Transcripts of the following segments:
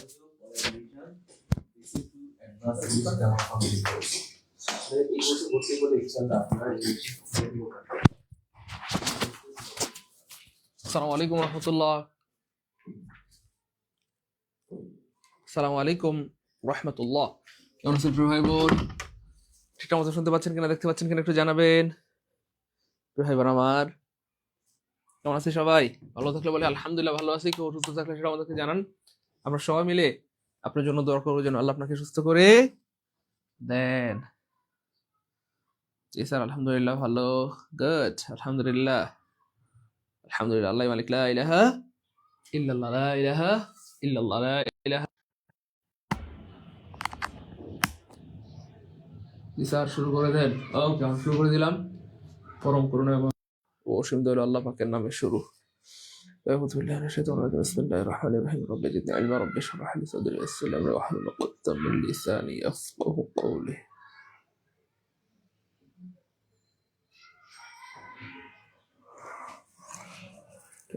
আসসালামু আলাইকুম রহমতুল্লাহ। আসসালামু আলাইকুম রহমতুল্লাহ। কেমন আছেন প্রিয় ভাই বোন? ঠিকঠাক মতো শুনতে পাচ্ছেন কিনা, দেখতে পাচ্ছেন কিনা একটু জানাবেন। প্রিয় ভাই বোন আমার, কেমন আছে সবাই? ভালো থাকলে বলে আলহামদুলিল্লাহ ভালো আছি, কেউ অসুস্থ থাকলে সেটা আমাদেরকে জানান। আমরা সবাই মিলে আপনার জন্য দোয়া করবো যেন আল্লাহ আপনাকে সুস্থ করে দেন। জি স্যার, আলহামদুলিল্লাহ ভালো। গুড, আলহামদুলিল্লাহ। আলহামদুলিল্লাহ। আল্লাহ মালিক, লা ইলাহা ইল্লাল্লাহ, লা ইলাহা ইল্লাল্লাহ, লা ইলাহা। জি স্যার, শুরু করে দেন। ওকে, আমি শুরু করে দিলাম। পরম করুণা এবং অসীম দয়ালু আল্লাহ পাকের নামে শুরু। أعوذ بالله من الشيطان الرجيم. بسم الله الرحمن الرحيم. رب زدني علما رب اشرح لي صدري ويسر لي أمري واحلل عقدة من لساني يفقهوا قولي.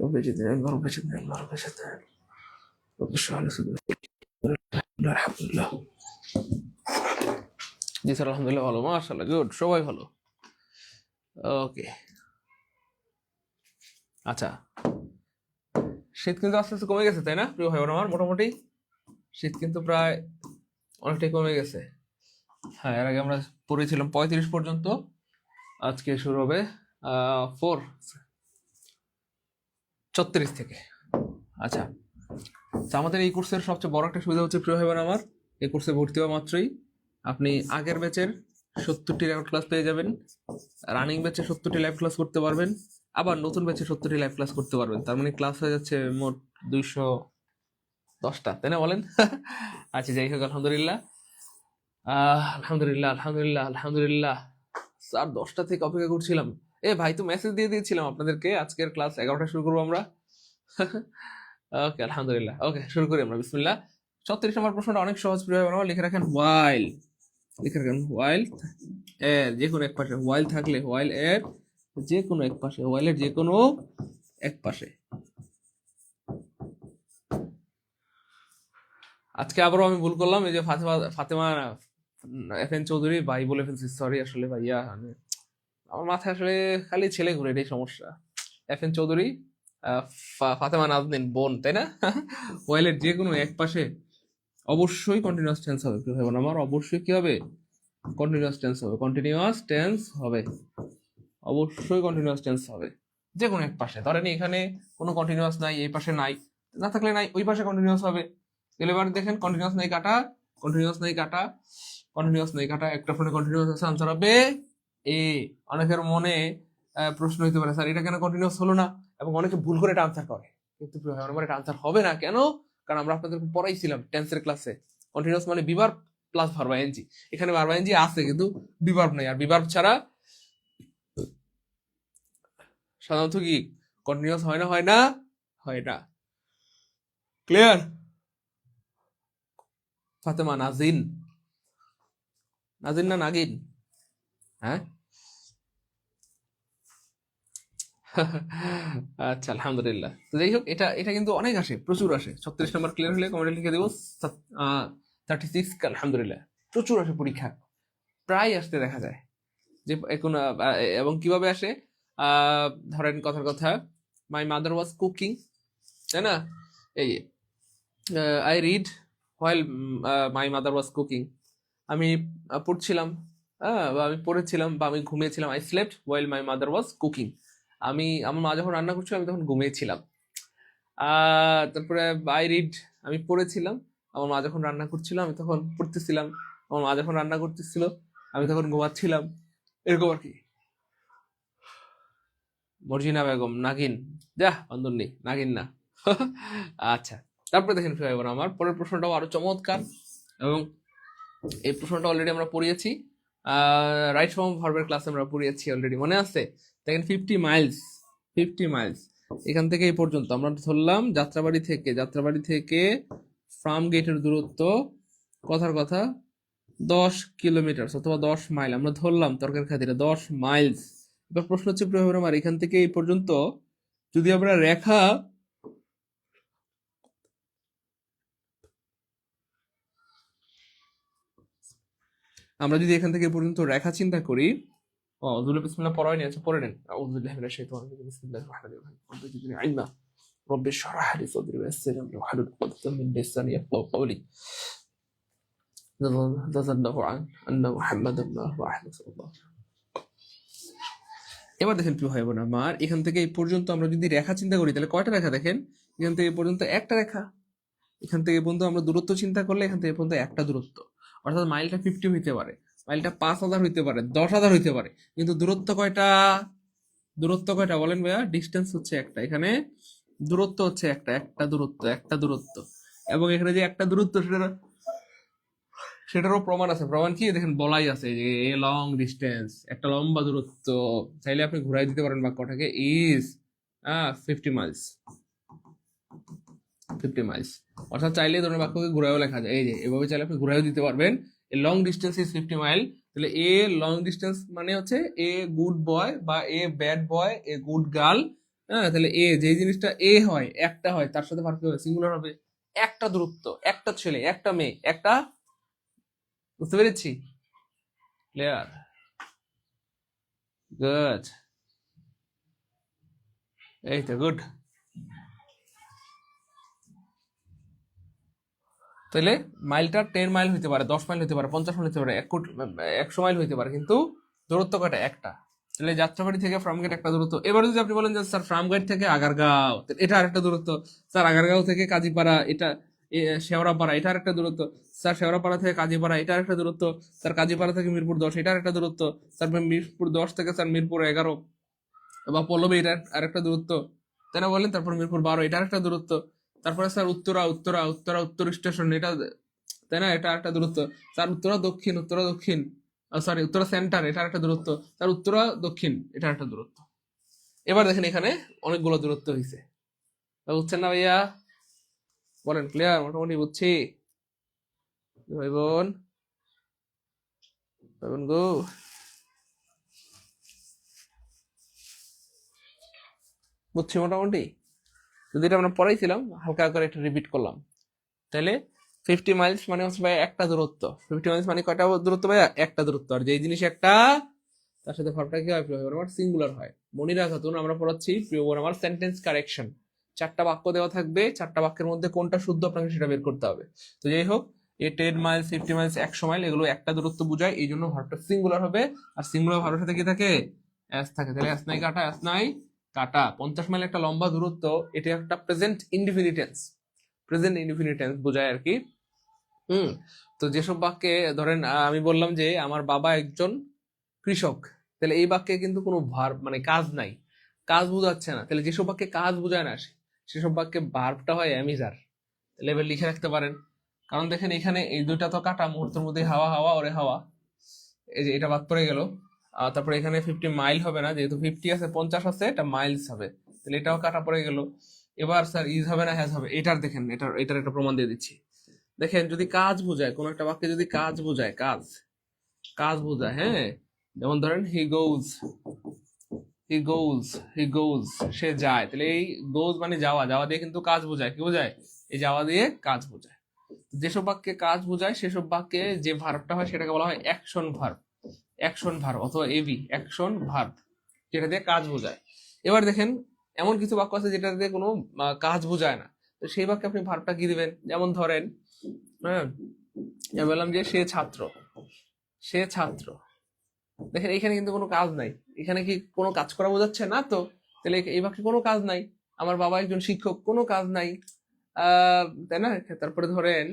رب زدني علما رب زدني علما رب زدني علما رب اشرح لي صدري. الحمد لله। জি স্যার, আলহামদুলিল্লাহ ভালো, মাশাআল্লাহ, গুড, সবাই ভালো। ওকে, আচ্ছা, শীত কিন্তু আস্তে আস্তে কমে গেছে, তাই না প্রিয় ভাই বোন আমার? মোটামুটি শীত কিন্তু প্রায় অনেকটাই কমে গেছে। হ্যাঁ, এর আগে আমরা পড়েছিলাম 35 পর্যন্ত, আজকে শুরু হবে 34 থেকে। আচ্ছা, তো আমাদের এই কোর্সের সবচেয়ে বড় একটা সুবিধা হচ্ছে প্রিয় ভাই বোন আমার, এই কোর্সে ভর্তি হওয়া মাত্রই আপনি আগের ব্যাচের 70টি লাইভ ক্লাস পেয়ে যাবেন, রানিং ব্যাচে 70টি লাইভ ক্লাস করতে পারবেন, আবার নতুন ব্যাচে 70টি লাইভ ক্লাস করতে পারবেন। তার মানে ক্লাস হয়ে যাচ্ছে মোট 210টা, তাই না বলেন? আচ্ছা, যাই হোক, আলহামদুলিল্লাহ আলহামদুলিল্লাহ আলহামদুলিল্লাহ আলহামদুলিল্লাহ। স্যার 10টা থেকে অপেক্ষা করছিলাম। ভাই তো মেসেজ দিয়ে দিয়েছিলাম আপনাদেরকে, আজকের ক্লাস 11টা শুরু করবো আমরা। ওকে, আলহামদুলিল্লাহ। ওকে, শুরু করি আমরা, বিসমিল্লাহ। 36 নম্বর প্রশ্নটা অনেক সহজ প্রিয় ভাই, লিখে রাখেন ওয়াইল। লিখে রাখেন ওয়াইল এর যে কোনো এক পাশে, ওয়াইল থাকলে ওয়াইল এর যে কোনো এক পাশে, ওয়াইলের যে কোনো এক পাশে। আজকে আবারও আমি ভুল করলাম, এই যে ফাতেমা FN চৌধুরী ভাই বলে ফেলছি, সরি। আসলে ভাইয়া আমার মাথায় আসলে খালি ছেলে ঘুরে, এটাই সমস্যা। FN চৌধুরী, ফাতেমা নাজনীন বোন, তাই না? ওয়াইলের যে কোনো এক পাশে অবশ্যই কন্টিনিউয়াস টেন্স হবে প্রিয় ভাই বোন আমার, অবশ্যই কি হবে? কন্টিনিউয়াস টেন্স হবে, কন্টিনিউয়াস টেন্স হবে, অবশ্যই কন্টিনিউয়াস টেন্স হবে যে কোনো এক পাশে। ধরেন এখানে কোনো কন্টিনিউয়াস নাই, এই পাশে নাই, না থাকলে নাই, ওই পাশে কন্টিনিউয়াস হবে। তাহলে এবার দেখেন, কন্টিনিউয়াস নাই কাটা, কন্টিনিউয়াস নাই কাটা, কন্টিনিউয়াস নাই কাটা, একটা ফোনে কন্টিনিউয়াস আছে, আনসার হবে এ। অনেকের মনে প্রশ্ন হইতে পারে, স্যার এটা কেন কন্টিনিউয়াস হলো না? এবং অনেকে ভুল করে এটা আনসার করে, কিন্তু আমার এটা আনসার হবে না কেন? কারণ আমরা আপনাদেরকে পড়াইছিলাম টেন্সের ক্লাসে, কন্টিনিউয়াস মানে বিভার্ব প্লাস ভার্ব আইএনজি। এখানে ভার্ব আইএনজি আছে কিন্তু বিভার্ব নাই, আর বিভার্ব ছাড়া সাধারণত কি কন্টিনিউয়াস হয় না? হয় না? হয় না। ক্লিয়ার? ফাতেমা নাজিন, নাজিন না নাগিন? হ্যাঁ। আচ্ছা, আলহামদুলিল্লাহ। তো যাই হোক, এটা এটা কিন্তু অনেক আসে, প্রচুর আসে। 36 নম্বর ক্লিয়ার হলে কমেন্টে লিখে দেবো 36। আলহামদুলিল্লাহ, প্রচুর আসে পরীক্ষা, প্রায় আসতে দেখা যায় যে এখন। এবং কিভাবে আসে? ধরেন কথার কথা, মাই মাদার ওয়াজ কুকিং, তাই না? এই I read while my mother was cooking, আমি পড়ছিলাম, বা আমি পড়েছিলাম, বা আমি ঘুমিয়েছিলাম। I slept while my mother was cooking, আমার মা যখন রান্না করছিল আমি তখন ঘুমিয়েছিলাম। তারপরে আই রিড, আমি পড়েছিলাম, আমার মা যখন রান্না করছিল আমি তখন পড়তেছিলাম, আমার মা যখন রান্না করতেছিল আমি তখন ঘুমাচ্ছিলাম, এরকম আর কি। মর্জিনা বেগম নাগিন, যা বান্দর নেই, নাগিন না। আচ্ছা, তারপরে দেখেন এবার আমার পরের প্রশ্নটাও আরো চমৎকার, এবং এই প্রশ্নটা অলরেডি আমরা পড়িয়েছি, রাইট ফর্ম ভার্বের ক্লাসে আমরা পড়িয়েছি অলরেডি, মনে আছে? দেখেন 50 মাইলস, 50 মাইলস এখান থেকে এই পর্যন্ত আমরা ধরলাম যাত্রাবাড়ি থেকে ফার্ম গেটের দূরত্ব, কথার কথা 10 কিলোমিটার অথবা 10 মাইল আমরা ধরলাম তর্কের খাতিরে 10 মাইলস। এবার প্রশ্ন হচ্ছে প্রিয় আমার, এখান থেকে এই পর্যন্ত যদি আমরা রেখা আমরা যদি এখান থেকে এ পর্যন্ত রেখা চিন্তা করি, দুলে বিসমিল্লাহ পড়াই নি, আচ্ছা পড়ে নেন। আউযু বিল্লাহি মিনাশ শাইতানির রাজিম, বিসমিল্লাহির রাহমানির রাহিম, রব্বি জিদনি ইলমা, রব্বি ইশরাহ লি সাদরি ওয়াইসির আমরি ওয়াহলুল উকদাতাম মিন লিসানি ইয়াফকাহু কওলি। রাদিয়াল্লাহু আন্না মুহাম্মাদান ওয়া আহমদ সাল্লাল্লাহু। এবার দেখেন প্রিয় ভাই বোন আমার, এখান থেকে এই পর্যন্ত আমরা যদি রেখা চিন্তা করি তাহলে কয়টা রেখা দেখেন? এখান থেকে এই পর্যন্ত একটা রেখা। এখান থেকে পর্যন্ত আমরা দূরত্ব চিন্তা করলে এখান থেকে পর্যন্ত একটা দূরত্ব, অর্থাৎ মাইলটা 50 হইতে পারে, মাইলটা 5000 হইতে পারে, 10,000 হইতে পারে, কিন্তু দূরত্ব কয়টা? দূরত্ব কয়টা বলেন ভাইয়া? ডিস্টেন্স হচ্ছে একটা, এখানে দূরত্ব হচ্ছে একটা, একটা দূরত্ব, একটা দূরত্ব। এবং এখানে যে একটা দূরত্ব সেটারও প্রমাণ আছে। প্রমাণ কি দেখেন, বলাই আছে যে এ লং ডিস্টেন্স, একটা লম্বা দূরত্ব। চাইলে আপনি ঘুরাই দিতে পারেন বাক্যটাকে, ইজ 50 মাইলস, 50 মাইলস। অর্থাৎ চাইলে এই ধরনের বাক্যকে ঘুরাইও লেখা যায়, এই যে এভাবে চাইলে আপনি ঘুরাইও দিতে পারবেন। A long distance is 50 mile. তাহলে এ লং ডিস্টেন্স মানে হচ্ছে এ গুড বয় বা a bad boy, a good girl. হ্যাঁ, তাহলে এ যে জিনিসটা এ হয়, একটা হয়, তার সাথে ভার্ব হবে, সিঙ্গুলার হবে। একটা দূরত্ব, একটা ছেলে, একটা মেয়ে, একটা, বুঝতে পেরেছি? ক্লিয়ার? গুড, এই তো গুড। তাহলে মাইলটা 10 মাইল হইতে পারে, 10 মাইল হইতে পারে, 50 মাইল হইতে পারে, 100 মাইল হইতে পারে, কিন্তু দূরত্ব কয়টা? একটা। তাহলে যাত্রাবাড়ি থেকে ফার্মগেট একটা দূরত্ব। এবার যদি আপনি বলেন যে স্যার ফার্মগেট থেকে আগারগাঁও, এটা আরেকটা দূরত্ব। স্যার আগারগাঁও থেকে কাজীপাড়া, এটা শেওড়াপাড়া, এটা আরেকটা দূরত্ব। স্যার শেওড়াপাড়া থেকে কাজীপাড়া, এটা আরেকটা দূরত্ব। স্যার কাজীপাড়া থেকে মিরপুর 10, এটা আরেকটা দূরত্ব। স্যার মিরপুর 10 থেকে স্যার মিরপুর 11 বা পল্লবী, এটা আরেকটা দূরত্ব, তাই না বলেন? তারপর মিরপুর 12, এটা আরেকটা দূরত্ব। তারপরে স্যার উত্তরা, উত্তরা, উত্তরা উত্তর স্টেশন, এটা, তাই না? এটা আরেকটা দূরত্ব। স্যার উত্তরা দক্ষিণ, উত্তরা দক্ষিণ, সরি উত্তরা সেন্টার, এটা আরেকটা দূরত্ব। স্যার উত্তরা দক্ষিণ, এটা আরেকটা দূরত্ব। এবার দেখেন এখানে অনেকগুলো দূরত্ব হয়েছে, বুঝছেন না ভাইয়া? বলেন, ক্লিয়ার? মোটামুটি বুঝছি ভাই বোন, ভাই বোন গো। বুঝছি মোটামুটি। যদি এটা আমরা পড়াইছিলাম, হালকা করে একটা রিপিট করলাম। তাহলে 50 মাইলস মানে হচ্ছে ভাই একটা দূরত্ব। 50 মাইলস মানে কয়টা দূরত্ব ভাই? একটা দূরত্ব। আর যেই জিনিস একটা, তার সাথে ভার্বটা কি হয়? প্রিয় আমার সিঙ্গুলার হয়। মনে রাখাতুন আমরা পড়াচ্ছি প্রিয় আমার সেন্টেন্স কারেকশন। 4টা বাক্য দেওয়া থাকবে, 4টা বাক্যের মধ্যে কোনটা শুদ্ধ আপনাকে সেটা বের করতে হবে। তো যাই হোক, এ 10 মাইলস, 50 মাইলস, 100 মাইল, এগুলো একটা দূরত্ব বোঝায়, এই জন্য ভার্বটা সিঙ্গুলার হবে। আর সিঙ্গুলার ভার্বের সাথে কি থাকে? এস থাকে। তাহলে এস নাই কাটা, এস নাই কাটা। 50 মাইল একটা লম্বা দূরত্ব, এটা একটা present indefinite tense, present indefinite tense বোঝায় আর কি। তো যেসব বাক্যে ধরেন আমি বললাম যে আমার বাবা একজন কৃষক, তাহলে এই বাক্যে কিন্তু কোনো ভার্ব মানে কাজ নাই, কাজ বোঝাচ্ছে না। তাহলে যেসব বাক্যে কাজ বোঝায় না সেসব বাক্যে ভার্বটা হয় অ্যামিজার। লেভেল লিখে রাখতে পারেন। কারণ দেখেন এখানে এই দুইটা তো কাটা, মুহূর্তের মধ্যে হাওয়া হাওয়া ওরে হাওয়া, এই যে এটা বাদ পড়ে গেল। তারপরে এখানে 50 মাইল হবে না, যেহেতু 50 আছে, 50 আছে, এটা মাইলস হবে, তাহলে এটাও কাটা পড়ে গেল। এবার স্যার ইজ হবে না হ্যাজ হবে? এটার দেখেন, এটার একটা প্রমাণ দিয়ে দিচ্ছি। দেখেন যদি কাজ বোঝায়, কোন একটা বাক্যে যদি কাজ বোঝায়, কাজ, কাজ বোঝায়, হ্যাঁ, যেমন ধরেন হি গোজ, হি গোজ, হি গোজ, সে যায়, তাহলে এই গোজ মানে যাওয়া, যাওয়া দিয়ে কিন্তু কাজ বোঝায়। কি বোঝায়? এই যাওয়া দিয়ে কাজ বোঝায়। যেসব বাক্যে কাজ বোঝায় সেসব বাক্যে যে ভার্বটা হয় সেটাকে বলা হয় অ্যাকশন ভার্ব, অ্যাকশন ভার্ব অথবা এভি, অ্যাকশন ভার্ব, যেটা দিয়ে কাজ বোঝায়। এবার দেখেন এমন কিছু বাক্য আছে যেটা দিয়ে কোনো কাজ বোঝায় না, তো সেই বাক্যে আপনি ভার্বটা কি দিবেন? যেমন ধরেন, হ্যাঁ, আমি বললাম যে সে ছাত্র, সে ছাত্র। দেখেন এখানে কিন্তু কোনো কাজ নাই, এখানে কি কোনো কাজ করা বোঝাচ্ছে না তো? তাহলে এই বাক্যে কোনো কাজ নাই। আমার বাবা একজন শিক্ষক, কোনো কাজ নাই, তাই না? তারপরে ধরেন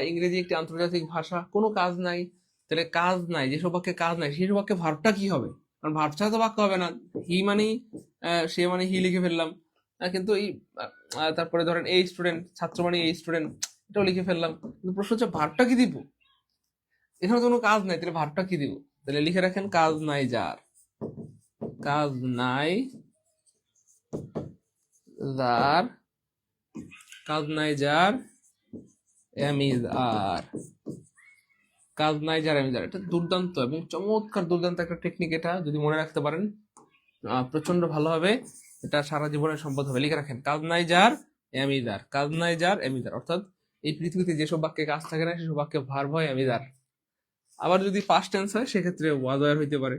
ইংরেজি একটি আন্তর্জাতিক ভাষা, কোনো কাজ নাই। তাহলে কাজ নাই, যেসব বাক্যে কাজ নাই সেই বাক্যে ভার্বটা কি হবে? কারণ ভার্ব ছাড়া তো বাক্য হবে না। হি মানেই সে মানে হি লিখে ফেললাম, কিন্তু এই তারপরে ধরেন এই স্টুডেন্ট, ছাত্র মানে এই স্টুডেন্ট, এটাও লিখে ফেললাম, কিন্তু প্রশ্ন হচ্ছে ভার্বটা কি দিব? এখানে তো কোনো কাজ নাই, তাহলে ভার্বটা কি দিব? তাহলে লিখে রাখেন কাজ নাই যার, কাজ নাই যার, কাজ নাই যার আর, কাজ নাই যার এমিজার। এটা দুর্দান্ত এবং চমৎকার, দুর্দান্ত একটা টেকনিক। এটা যদি মনে রাখতে পারেন প্রচন্ড ভালো হবে, এটা সারা জীবনের সম্পদ হবে। লিখে রাখেন কাজ নাই যার এমিজার, কাজ নাই যার এমিজার। অর্থাৎ এই পৃথিবীতে যেসব বাক্যে কাজ থাকে না সেসব বাক্যে ভার্ব হয় এমিজার। আবার যদি পাস্ট টেন্স হয় সেক্ষেত্রে ওয়াজ ওয়্যার হইতে পারে।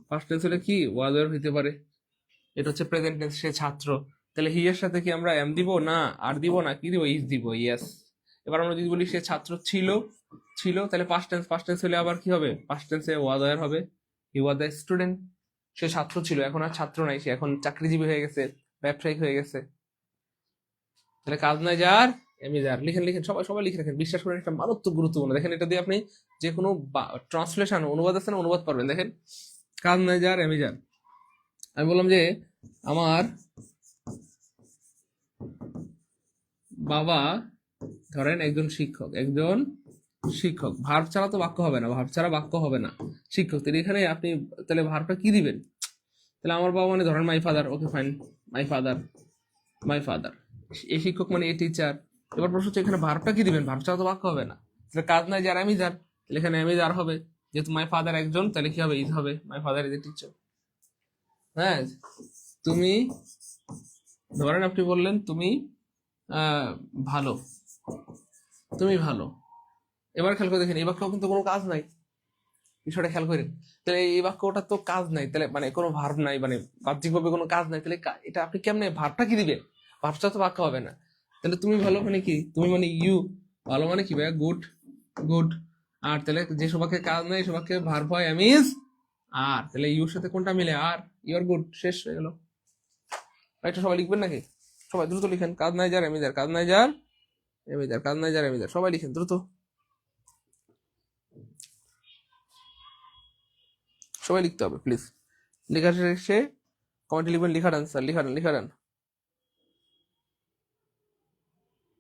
পাস্ট টেন্স হলে কি ওয়াজ ওয়্যার হইতে পারে। এটা হচ্ছে প্রেজেন্ট টেন্স, সে ছাত্র। তাহলে হি এর সাথে কি আমরা এম দিব না, আর দিব না, কি দিব, ইজ দিব। ইয়েস। এবার আমরা যদি বলি সে ছাত্র ছিল, ছিল, তাহলে পাস্ট টেন্স। পাস্ট টেন্স হলে আবার কি হবে, পাস্ট টেন্সে ওয়াজ ওয়্যার হবে। হি ওয়াজ দ্য স্টুডেন্ট। সে ছাত্র ছিল, এখন আর ছাত্র নাই, সে এখন চাকরিজীবী হয়ে গেছে, ব্যবসায়িক হয়ে গেছে। তাহলে কাজ নাই যার, এমি যার। লিখেন লিখেন, সবাই সবাই লিখে রাখেন, বিশ্বাস করেন এটা মারাত্মক গুরুত্বপূর্ণ। দেখেন এটা দিয়ে আপনি যে কোনো ট্রান্সলেশন, অনুবাদ আছে না, অনুবাদ পারবেন। দেখেন কাজ নাই যার, এমি যার। আমি বললাম যে আমার বাবা ধরেন একজন শিক্ষক, একজন শিক্ষক। ভার্ব ছাড়া তো বাক্য হবে না, ভার্ব ছাড়া বাক্য হবে না। শিক্ষক, তাহলে এখানে আপনি তাহলে ভার্বটা কি দিবেন? তাহলে আমার বাবা মানে ধরেন my father, okay fine, my father, my father. এই শিক্ষক মানে এই টিচার। এবার প্রশ্ন হচ্ছে এখানে ভার্বটা কি দিবেন? ভার্ব ছাড়া তো বাক্য হবে না। তাহলে কাজ নাই যার, আমি যার, তাহলে এখানে আমি যার হবে। যেহেতু মাই ফাদার একজন, তাহলে কি হবে, ইজ হবে। My father is a teacher. হ্যাঁ, তুমি ধরেন আপনি বললেন তুমি ভালো, তুমি ভালো। এবার খেয়াল করে দেখেন, এই বাক্যেও কিন্তু কোনো কাজ নাই, বিষয়টা খেয়াল করেন। তাহলে এই বাক্যটা তো কাজ নাই, তাহলে মানে কোনো ভার্ব নাই, মানে বাহ্যিকভাবে কোনো কাজ নাই, তাহলে এটা আপনি কেমনে, ভার্বটা কি দিবেন? ভার্বটা তো বাক্য হবে না। তাহলে তুমি ভালো মানে কি, তুমি মানে ইউ, ভালো মানে কি ভাইয়া, গুড, গুড। আর তাহলে যে সবাকে কাজ নাই, সবাকে ভার্ব হয় এম ইজ আর, তাহলে ইউর সাথে কোনটা মিলে, আর, ইউ আর গুড, শেষ হয়ে গেল। এটা সবাই লিখবেন নাকি? সবাই দ্রুত লিখেন, কাজ নাই যার, এমি যার, কাজ নাই যার, এমি যার, কাজ নাই যার, এমি যার। সবাই লিখেন দ্রুত, সবাই লিখতে হবে প্লিজ। লেখা শেষে কমেন্টে লিখবেন লিখা ডান স্যার, লিখা ডান, লিখা ডান,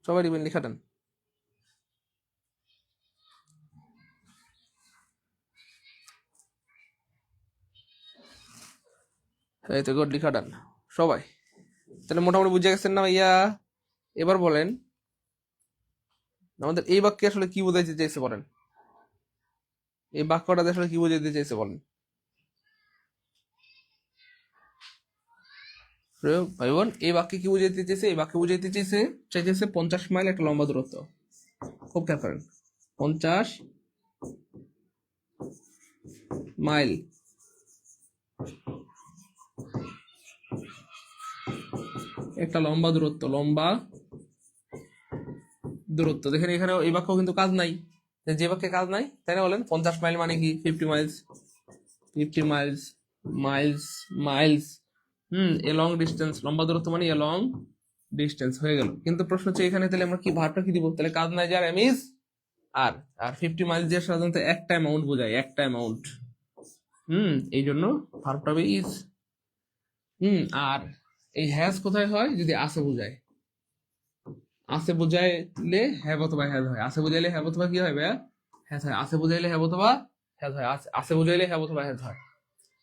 সবাই লিখবেন লিখা ডান। এই তো গুড, লিখা ডান সবাই। তাহলে মোটামুটি বুঝে গেছেন না ভাইয়া? এবার বলেন আমাদের এই বাক্যে আসলে কি বোঝাইতে চাইছে বলেন, এই বাক্যটাতে আসলে কি বোঝাইতে চাইছে বলেন ভাই বোন। এই বাক্যে কি বুঝাইতে চাইছে? এই বাক্যে বুঝাইতে চাইছে 50 মাইল একটা লম্বা দূরত্ব। খুব খেয়াল করেন, 50 মাইল একটা লম্বা দূরত্ব, লম্বা দূরত্ব। দেখেন এখানে এই বাক্য কিন্তু কাজ নাই, যে বাক্যে কাজ নাই তাই না বলেন। 50 মাইল মানে কি 50 Miles, 50 Miles, Miles, Miles. A long distance, লম্বা দূরত্ব মানে এ লং ডিস্টেন্স হয়ে গেল। কিন্তু প্রশ্ন হচ্ছে এখানে তাহলে আমরা কি ভার্বটা কি দিব? তাহলে কাজ নাই যার, এম ইজ আর। আর 50 মাইলস দিয়ে সাধারণত একটা অ্যামাউন্ট বোঝায়, একটা অ্যামাউন্ট। এই জন্য ভার্বটা হবে ইজ। আর এই হ্যাজ কোথায় হয়? যদি আছে বোঝায়, আছে বুঝাইলে হ্যাভ অথবা হ্যাজ হয়। আছে বুঝাইলে হ্যাভ অথবা কি হয় ভাইয়া, হ্যাজ হয়। আছে বুঝাইলে হ্যাভ অথবা হ্যাজ হয়। আছে বুঝাইলে হ্যাভ অথবা হ্যাজ হয়।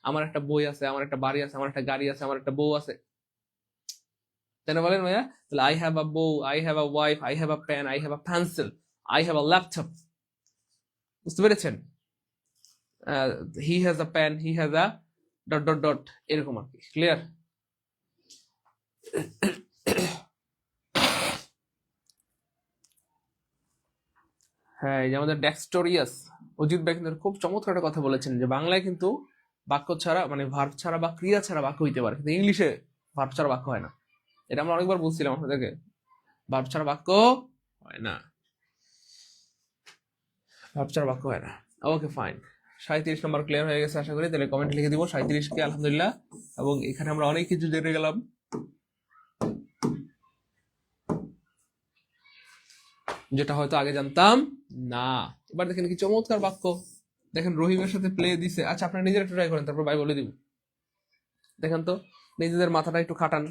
আমার একটা বই আছে, আমার একটা বাড়ি আছে, আমার একটা গাড়ি আছে, আমার একটা বউ আছে, তাই না বলেন ভাইয়া? তাহলে আই হ্যাভ আ বউ, I have a wife, I have a pen, I have a pencil, I have a laptop. বুঝতে পেরেছেন? He has a pen, he has a dot dot dot, এরকম আর কি। ক্লিয়ার? হ্যাঁ, এই যে আমাদের ডেক্সটোরিয়াস অজিত ভাই কিন্তু খুব চমৎকার একটা কথা বলেছেন, যে বাংলায় কিন্তু বাক্য ছাড়া মানে ভার্ব ছাড়া বা ক্রিয়া ছাড়া বাক্য হইতে পারে, কিন্তু ইংলিশে ভার্ব ছাড়া বাক্য হয় না। এটা আমরা অনেকবার বলছিলাম আপনাদেরকে, ভার্ব ছাড়া বাক্য হয় না, ভার্ব ছাড়া বাক্য হয় না। ওকে ফাইন, 37 নম্বর ক্লিয়ার হয়ে গেছে আশা করি। তাহলে কমেন্ট লিখে দিব 37কে, আলহামদুলিল্লাহ। এবং এখানে আমরা অনেক কিছু জেনে গেলাম, যেটা হয়তো আগে জানতাম না। এবার দেখেন কি চমৎকার বাক্য, দেখেন রহিমের সাথে প্লে দিছে। আচ্ছা আপনারা নিজেরা একটু ট্রাই করেন, তারপর ভাই বলে দিব। দেখেন তো, নিজেদের মাথাটা একটু খাটান,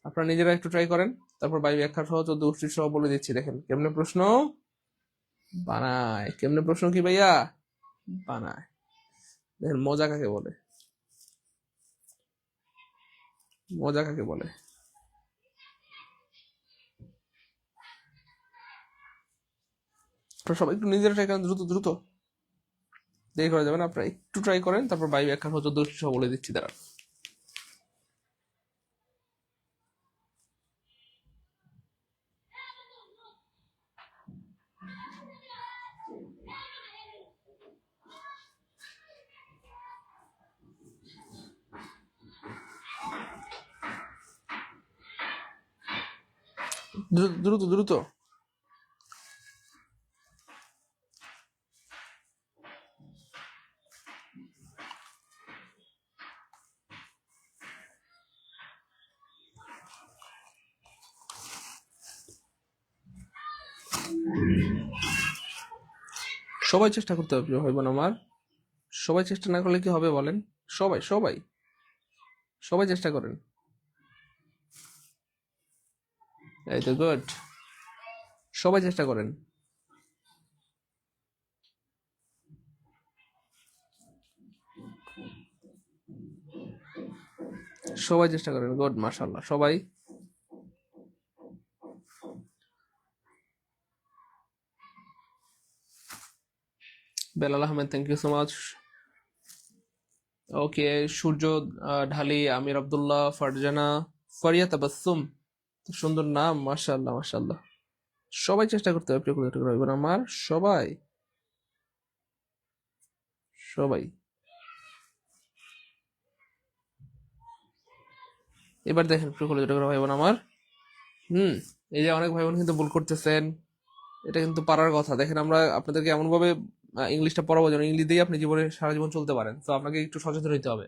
আপনারা নিজেরা একটু ট্রাই করেন, তারপর ভাই ব্যাখ্যা সহ 14 সহ বলে দিচ্ছি। দেখেন কেমনে প্রশ্ন বানায়, কেমনে প্রশ্ন কি ভাইয়া বানায়। দেখেন মজা কাকে বলে, মজা কাকে বলে। আপনারা সবাই একটু নিজেরা ট্রাই করেন, দ্রুত দ্রুত, দেরি করা যাবে না। আপনারা একটু ট্রাই করেন, তারপর ভাই ব্যাখ্যা সহ 14 সহ বলে দিচ্ছি। দাঁড়া, দ্রুত দ্রুত দ্রুত। সবাই চেষ্টা করতে হবে প্রিয় ভাই বোন আমার। সবাই চেষ্টা না করলে কি হবে বলেন? সবাই সবাই সবাই চেষ্টা করেন। এই তো গুড, সবাই চেষ্টা করেন। সবাই চেষ্টা করেন, গুড, মাশাআল্লাহ সবাই। Belal Ahmed, thank you so much. Okay, Surya Dhali, Amir Abdullah, Farzana, Faria Tabassum, সুন্দর নাম, মাশাআল্লাহ মাশাআল্লাহ। সবাই চেষ্টা করতে হবে প্রিয় ভাই বোন আমার, সবাই সবাই। এবার দেখেন প্রিয় ভাই বোন আমার, এই যে অনেক ভাই বোন কিন্তু ভুল করতেছেন, এটা কিন্তু পারার কথা। দেখেন আমরা আপনাদেরকে এমন ভাবে ইংলিশটা পড়াবো যেন ইংলিশ দিয়ে আপনি জীবনে সারা জীবন চলতে পারেন। তো আপনাকে একটু সচেতন হইতে হবে,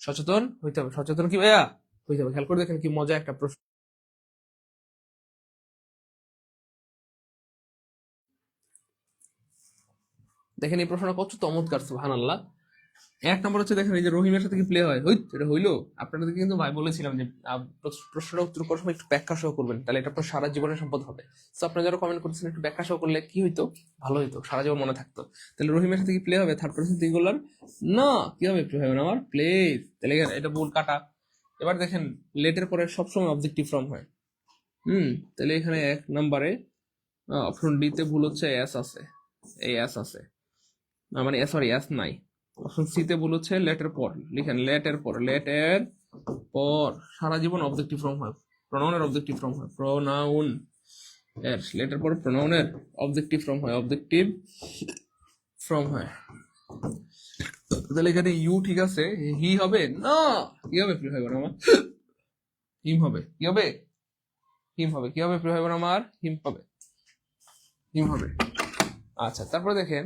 সচেতন হইতে হবে। সচেতন কি ভাইয়া হইতে হবে। খেয়াল করে দেখেন কি মজা একটা প্রশ্ন। দেখেন এই প্রশ্নটা কত চমৎকার, সুবহানাল্লাহ। এক নম্বর হচ্ছে দেখেন এই যে রহিমের সাথে কি প্লে হয়, এটা হইলো। আপনাদেরকে কিন্তু ভাই বলেছিলাম যে প্রশ্নটা উত্তর করার সময় একটু ব্যাখ্যা সহ করবেন, তাহলে এটা আপনার সারা জীবনের সম্পদ হবে। তো আপনারা যারা কমেন্ট করছেন একটু ব্যাখ্যা সহ করলে কি হইতো, ভালো হইতো, সারা জীবন মনে থাকতো। তাহলে রহিমের সাথে কি প্লে হবে, থার্ড পারসন সিঙ্গুলার না, কি হবে প্লে হবে না আমার, প্লেজ। তাহলে এটা ভুল কাটা। এবার দেখেন লেটের পরে সবসময় অবজেক্টিভ ফর্ম হয়। তাহলে এখানে এক নম্বরে অপশন ডি তে ভুল হচ্ছে, এস আছে, এই এস আছে, মানে সরি এস নাই। অপশন সি তে ভুল হচ্ছে, লেটের পর লিখেন, লেটের পর, লেটের পর সারা জীবন অবজেক্টিভ ফর্ম হয়, প্রোনাউনের অবজেক্টিভ ফর্ম হয়, প্রোনাউন এর লেটের পর প্রোনাউনের অবজেক্টিভ ফর্ম হয়, অবজেক্টিভ ফর্ম হয়। তাহলে এখানে ইউ ঠিক আছে, হি হবে না, কি হবে প্রিয় ভাই বোন আমার, হিম হবে। কি হবে, হিম হবে। কি হবে প্রিয় ভাই বোন আমার, হিম হবে, হিম হবে। আচ্ছা, তারপরে দেখেন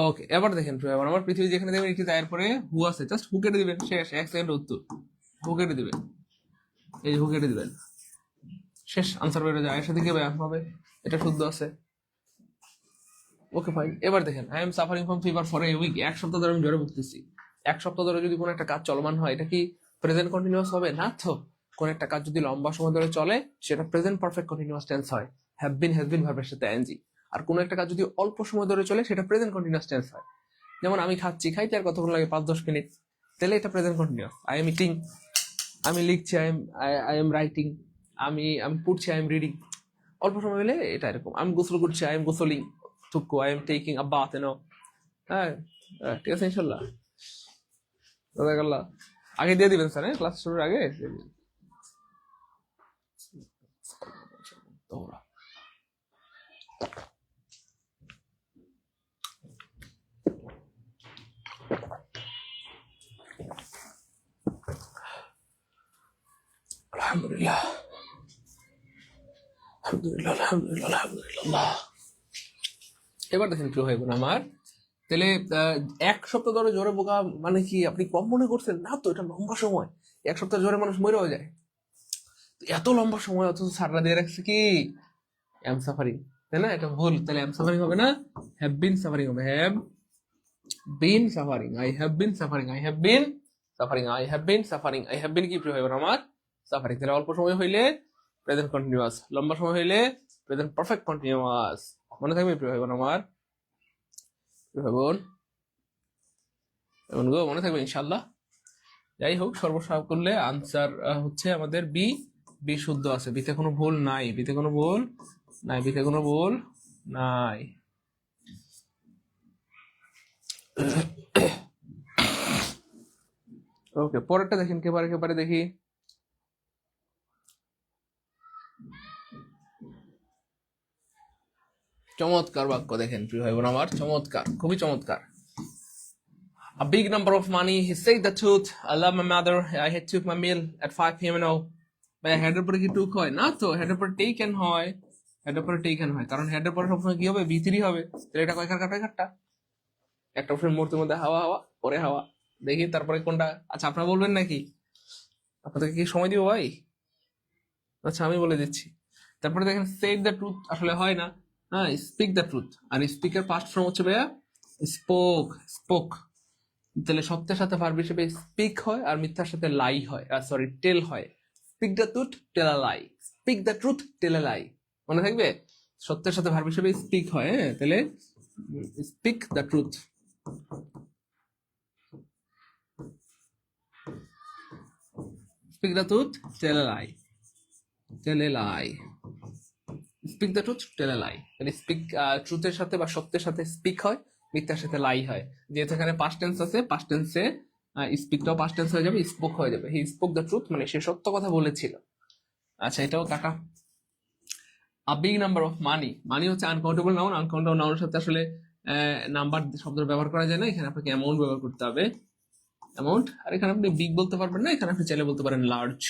ওকে, এবার দেখেন এবার আমার পৃথিবী যেখানে দেবেন এটি তার পরে হু আছে, জাস্ট হু কেটে দিবেন, শেষ, এক সেকেন্ড উত্তর, হু কেটে দিবেন, এই যে হু কেটে দিবেন, শেষ, আনসার বেরো যায়, এর সাথে কি হবে, এটা শুদ্ধ আছে। Okay fine. এবার দেখেন I am suffering from fever for a week, এক সপ্তাহ ধরে আমি জ্বরে ভুগতেছি। এক সপ্তাহ ধরে যদি কোনো একটা কাজ চলমান হয়, এটা কি প্রেজেন্ট কন্টিনিউয়াস হবে না? তো কোন একটা কাজ যদি লম্বা সময় ধরে চলে, সেটা প্রেজেন্ট পারফেক্ট কন্টিনিউয়াস টেন্স হয়, হ্যাভ বিন ভার্বের সাথে এনজি। আর কোন একটা কাজ যদি অল্প সময় ধরে চলে, সেটা প্রেজেন্ট কন্টিনিউয়াস টেন্স হয়। যেমন আমি খাচ্ছি, খাইতে আর কতক্ষণ লাগে, 5-10 মিনিট, তাহলে এটা present continuous. I am eating, আমি লিখছি, আই এম রাইটিং, আমি পড়ছি, আই এম রিডিং। অল্প সময় হলে এটা এরকম, আমি গোসল করছি, আই এম গোসলিং, টুকু, I am taking a bath, হ্যাঁ, ঠিক আছে ইনশাল্লাহ, জাযাকাল্লাহ। আগে দিয়ে দিবেন স্যার, ক্লাস শুরুর আগে দিয়ে দিবেন। তোমরা আলহামদুলিল্লাহ, আলহামদুলিল্লাহ, আলহামদুলিল্লাহ, আলহামদুলিল্লাহ। এবার দেখেন প্রিয় ভাই বোন আমার, তাহলে এক সপ্তাহ ধরে জ্বরে বোকা মানে কি আপনি কম মনে করছেন না? তো এটা লম্বা সময়, এক সপ্তাহ জ্বরে মানুষ মরেও যায়। এত লম্বা সময় অথচ সাররা দিয়ে রাখছে কি এম সাফারিং, তাই না? এটা ভুল। তাহলে এম সাফারিং হবে না, হ্যাভ বিন সাফারিং হবে, have been suffering, I have been suffering, I have been suffering, I have been suffering, I have been কি প্রিয় ভাই বোন আমার, সাফারিং। তাহলে অল্প সময় হইলে প্রেজেন্ট কন্টিনিউয়াস, লম্বা সময় হইলে প্রেজেন্ট পারফেক্ট কন্টিনিউয়াস। মনে থাকবে প্রিয় ভাই বোন আমার, প্রিয় ভাই বোন এমন গো, মনে থাকবে ইনশাল্লাহ। যাই হোক, সর্বসাব করলে আনসার হচ্ছে আমাদের বি, বি শুদ্ধ আছে, বিতে কোনো ভুল নাই, বিতে কোনো ভুল নাই, বিতে কোনো ভুল নাই। ওকে, পরেরটা দেখেন, কেবারে কেবারে দেখি। চমৎকার বাক্য দেখেন প্রিয় ভাই বোন আমার, চমৎকার, খুবই চমৎকার। A big number of money. He said the truth. I love my mother. I had took my meal at 5 p.m. now. ভাই হেডের পরে কি টুক হয় না? তো হেডের পরে টেকেন হয়, হেডের পরে টেকেন হয়, কারণ হেডের পরে সবসময় কি হবে, ভিতরি হবে। তাহলে এটা কয় কাটা, কয় কাটা? একটা অপশন মুহূর্তের মধ্যে হাওয়া হাওয়া পরে হাওয়া, দেখি তারপরে কোনটা। আচ্ছা আপনারা বলবেন নাকি? আপনাদেরকে কি সময় দিব ভাই? আচ্ছা আমি বলে দিচ্ছি। তারপরে দেখেন সেড দ্য ট্রুথ আসলে হয় না, হ্যাঁ স্পিক দ্য ট্রুথ। আর স্পিকের পাস্ট ফর্ম হচ্ছে ভাইয়া স্পোক, স্পোক। তাহলে সত্যের সাথে ভার্ব হিসেবে স্পিক হয়, আর মিথ্যার সাথে লাই হয়, সরি টেল হয়। Speak the truth, tell a lie. Speak the truth, tell a lie, মনে থাকবে? সত্যের সাথে ভার্ব হিসেবে স্পিক হয়, হ্যাঁ তাহলে speak the truth. Speak the truth, tell a lie, tell a lie. Speak the truth, tell a lie. মানে speak ট্রুথের সাথে বা সত্যের সাথে স্পিক হয়, মিথ্যার সাথে লাই হয়। যেহেতু এখানে পাস্ট টেন্স আছে, পাস্ট টেন্সে স্পিকটাও পাস্ট টেন্স হয়ে যাবে, স্পোক হয়ে যাবে। হি স্পোক দ্য ট্রুথ মানে সে সত্য কথা বলেছিল। আচ্ছা এটাও কাটা। A big number of money, money হচ্ছে আনকাউন্টেবল নাউন। আনকাউন্টেবল নাউনের সাথে আসলে নাম্বার শব্দ ব্যবহার করা যায় না, এখানে আপনাকে অ্যামাউন্ট ব্যবহার করতে হবে, অ্যামাউন্ট। আর এখানে আপনি বিগ বলতে পারবেন না, এখানে আপনি চাইলে বলতে পারেন লার্জ,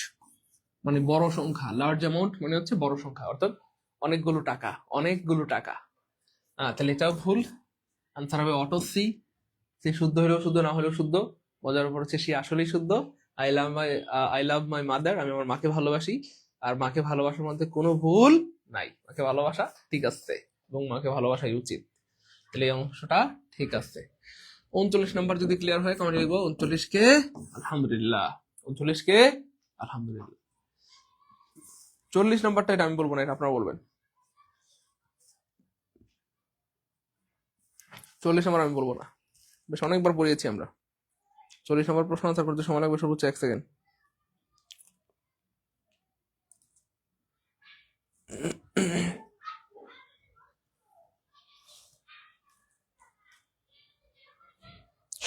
মানে বড় সংখ্যা। লার্জ অ্যামাউন্ট মানে হচ্ছে বড় সংখ্যা, অর্থাৎ অনেকগুলো টাকা, অনেকগুলো টাকা। তাহলে এটাও ভুল। আনসার হবে অটো সি। সে শুদ্ধ হলেও শুদ্ধ, না হলেও শুদ্ধ। মজার উপর হচ্ছে সে আসলেই শুদ্ধ। আই লাভ মাই মাদার, আমি আমার মাকে ভালোবাসি। আর মাকে ভালোবাসার মধ্যে কোনো ভুল নাই, মাকে ভালোবাসা ঠিক আছে এবং মাকে ভালোবাসাই উচিত। তাহলে এই অংশটা ঠিক আছে। 39 নাম্বার যদি ক্লিয়ার হয় কমেন্ট লিখবো 39 কে আলহামদুলিল্লাহ, 39 কে আলহামদুলিল্লাহ। 40 নাম্বারটা এটা আমি বলবো না, এটা আপনারা বলবেন। 40 নাম্বার আমি বলবো না, বেশ অনেকবার পড়িয়েছি আমরা। 40 নম্বর প্রশ্ন আনসার করতে সময় লাগবে সর্বোচ্চ 1 সেকেন্ড।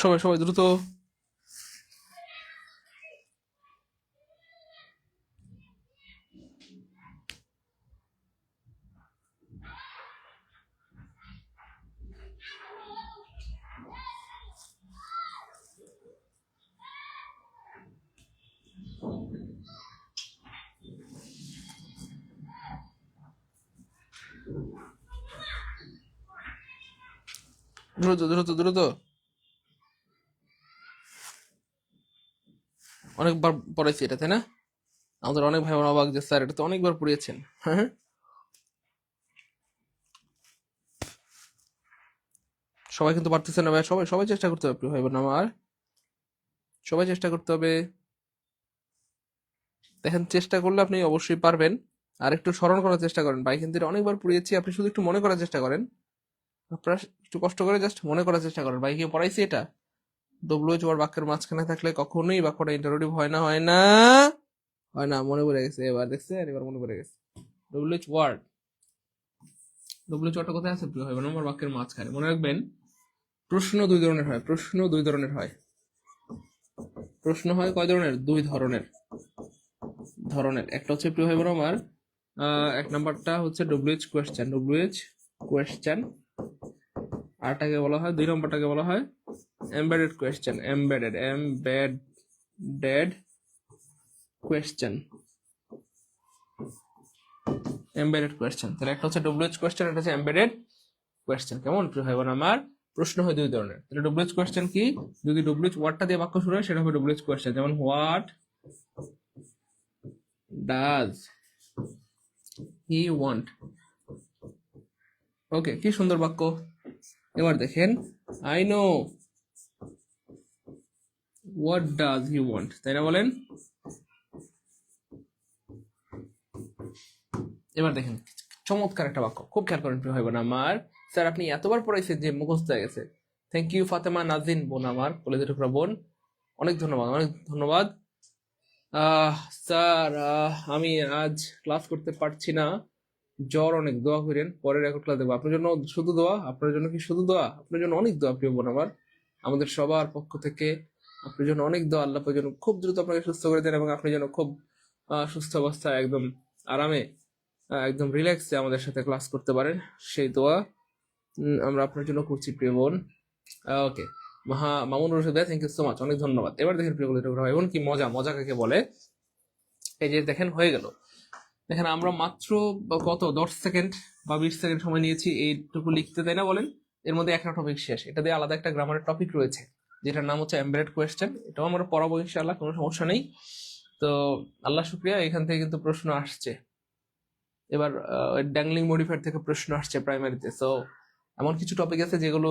সবাই সবাই দ্রুত। দ্রুত দ্রুত দ্রুত। অনেকবার পড়াইছি এটা, তাই না? আমাদের অনেক ভাই বোন অবাক যে স্যার এটা তো অনেকবার পড়িয়েছেন। হ্যাঁ সবাই কিন্তু পারতেছে না ভাই, সবাই সবাই চেষ্টা করতে হবে প্রিয় ভাই বোন আমার, সবাই চেষ্টা করতে হবে। দেখেন চেষ্টা করলে আপনি অবশ্যই পারবেন। আর একটু স্মরণ করার চেষ্টা করেন, ভাই কিন্তু এটা অনেকবার পড়িয়েছি, আপনি শুধু একটু মনে করার চেষ্টা করেন। আপনারা একটু কষ্ট করে জাস্ট মনে করার চেষ্টা করেন, ভাই কি পড়াইছি এটা। ডব্লিউএইচ ওয়ার্ড বাক্যের মাঝখানে থাকলে কখনোই বাক্যটা ইন্টারোগেটিভ হয় না, হয় না, হয় না। মনে পড়ে গেছে এবার, দেখছেন এবার মনে পড়ে গেছে। ডব্লিউএইচ ওয়ার্ড, ডব্লিউএইচ ওয়ার্ডটা কোথায় আছে প্রিয় ভাই বোন আমার? বাক্যের মাঝখানে। মনে রাখবেন প্রশ্ন দুই ধরনের হয়, প্রশ্ন দুই ধরনের হয়। প্রশ্ন হয় কয় ধরনের? দুই ধরনের, ধরনের। একটা হচ্ছে প্রিয় ভাই বোন আমার, এক নাম্বারটা হচ্ছে ডব্লিউএইচ কোয়েশ্চেন, ডব্লিউএইচ কোয়েশ্চেন। আরটাকে বলা হয়, দুই নম্বরটাকে বলা হয় embedded question, embedded, embedded question, embedded question. তাহলে একটা হচ্ছে ডব্লিউএইচ কোয়েশ্চেন, একটা হচ্ছে এমবেডেড কোয়েশ্চেন। কেমন প্রিয় ভাই বোন আমার? প্রশ্ন হয় দুই ধরনের। তাহলে ডব্লিউএইচ কোয়েশ্চেন কি? যদি ডব্লিউএইচ ওয়ার্ডটা দিয়ে বাক্য শুরু হয় সেটা হবে ডব্লিউএইচ কোয়েশ্চেন। যেমন হোয়াট ডাজ হি ওয়ান্ট। ওকে, কি সুন্দর বাক্য। এবার দেখেন I know what does he want, তাই না বলেন? এবার দেখেন চমৎকার একটা বাক্য, খুব খেয়াল করেন প্রিয় ভাই বোন আমার। স্যার আপনি এতবার পড়াইছেন যে মুখস্থ হয়ে গেছে। থ্যাংক ইউ ফাতেমা নাজিন বোন আমার, কলেজের টুকরা বোন, অনেক ধন্যবাদ, অনেক ধন্যবাদ। স্যার আমি আজ ক্লাস করতে পারছি না, জ্বর অনেক, দোয়া করেন, পরের রেকর্ড ক্লাস দেবো। আপনার জন্য শুধু দোয়া, আপনার জন্য কি শুধু দোয়া? আপনার জন্য অনেক দোয়া প্রিয় বোন আমার, আমাদের সবার পক্ষ থেকে আপনার জন্য অনেক দোয়া। আল্লাহ যেন খুব দ্রুত আপনাকে সুস্থ করে দেন এবং আপনি যেন খুব সুস্থ অবস্থায় একদম আরামে একদম রিল্যাক্সে আমাদের সাথে ক্লাস করতে পারেন, সেই দোয়া আমরা আপনার জন্য করছি প্রিয় বোন। ওকে, মামুন রশিদ ভাই, থ্যাংক ইউ সো মাচ, অনেক ধন্যবাদ। এবার দেখেন প্রিয় বন্ধুরা, এবং কি মজা, মজা কাকে বলে, এই যে দেখেন হয়ে গেল। দেখেন আমরা মাত্র কত 10 সেকেন্ড বা 20 সেকেন্ড সময় নিয়েছি এইটুকু লিখতে, তাই না বলেন? এর মধ্যে একটা টপিক শেষ। এটা দিয়ে আলাদা একটা গ্রামারের টপিক রয়েছে যেটার নাম হচ্ছে এমবেডেড কোয়েশ্চেন। এটাও আমরা পড়াবো ইনশাআল্লাহ, কোনো সমস্যা নেই। তো আল্লাহ শুক্রিয়া, এখান থেকে কিন্তু প্রশ্ন আসছে। এবার ড্যাংলিং মডিফায়ার থেকে প্রশ্ন আসছে প্রাইমারিতে। সো এমন কিছু টপিক আছে যেগুলো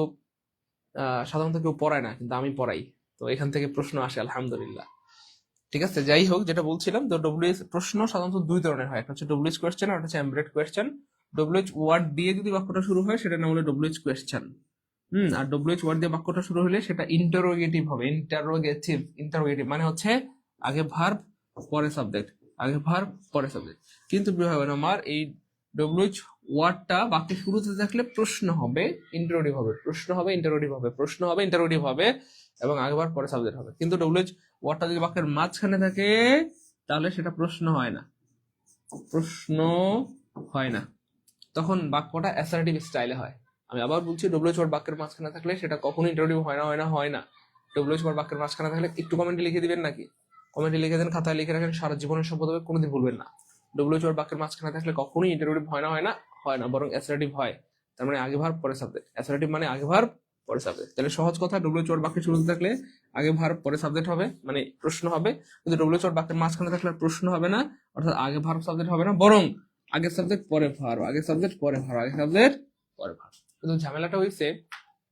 সাধারণত কেউ পড়ায় না, কিন্তু আমি পড়াই, তো এখান থেকে প্রশ্ন আসে আলহামদুলিল্লাহ। ঠিক আছে, যাই হোক, যেটা বলছিলাম, তো ডব্লিউএইচ প্রশ্ন সাধারণত দুই ধরনের হয়, একটা হচ্ছে ডব্লিউএইচ কোয়েশ্চেন আর একটা হচ্ছে এমবেডেড কোয়েশ্চেন। ডব্লিউএইচ ওয়ার্ড দিয়ে যদি বাক্যটা শুরু হয় সেটা নাম হলো ডব্লিউএইচ কোয়েশ্চেন। আর ডব্লিউএইচ ওয়ার্ড দিয়ে বাক্যটা শুরু হলে সেটা ইন্টারোগেটিভ হবে। ইন্টারোগেটিভ মানে হচ্ছে আগে ভার্ব পরে সাবজেক্ট, আগে ভার্ব পরে সাবজেক্ট। কিন্তু প্রিয় ভাই আমার, এই ডব্লিউএইচ ওয়ার্ডটা বাক্যের শুরুতে থাকলে প্রশ্ন হবে, ইন্টারোগেটিভ হবে, প্রশ্ন হবে, ইন্টারোগেটিভ হবে, প্রশ্ন হবে, ইন্টারোগেটিভ হবে, এবং আগে ভার্ব পরে সাবজেক্ট হবে। কিন্তু ডব্লিউএইচ ওয়ার্ডটা যদি বাক্যের মাঝখানে থাকে তাহলে সেটা প্রশ্ন হয় না, প্রশ্ন হয় না, তখন বাক্যটা অ্যাসার্টিভ স্টাইলে হয়। আমি আবার বলছি, ডব্লিউএইচ ওয়ার্ড বাক্যের মাঝখানে থাকলে সেটা কখনো ইন্টারোগেটিভ হয় না, হয় না, হয় না। ডব্লিউএইচ ওয়ার্ড বাক্যের মাঝখানে থাকলে একটু কমেন্টে লিখে দিবেন নাকি, কমেন্টে লিখে দেন, খাতায় লিখে রাখেন, সারা জীবনের সম্পদ হবে, কোনোদিন ভুলবেন না। ডব্লিউএইচ ওয়ার্ড বাক্যের মাঝখানে থাকলে কখনোই ইন্টারোগেটিভ হয় না, হয় না, হয় না, বরং অ্যাসার্টিভ হয়। তার মানে আগে ভার্ব পরে সাবজেক্ট, অ্যাসার্টিভ মানে আগে ভার্ব পরে সাবজেক্ট। তাহলে সহজ কথা, ডব্লিউএইচ ওয়ার্ড বাক্যের শুরুতে থাকলে আগে ভার্ব পরে সাবজেক্ট হবে, মানে প্রশ্ন হবে। কিন্তু ডব্লিউএইচ ওয়ার্ড বাক্যের মাঝখানে থাকলে প্রশ্ন হবে না, অর্থাৎ আগে ভার্ব সাবজেক্ট হবে না, বরং আগে সাবজেক্ট পরে ভার্ব, আগে সাবজেক্ট পরে ভার্ব, আগে সাবজেক্ট পরে ভার্ব। কিন্তু ঝামেলাটা হয়েছে,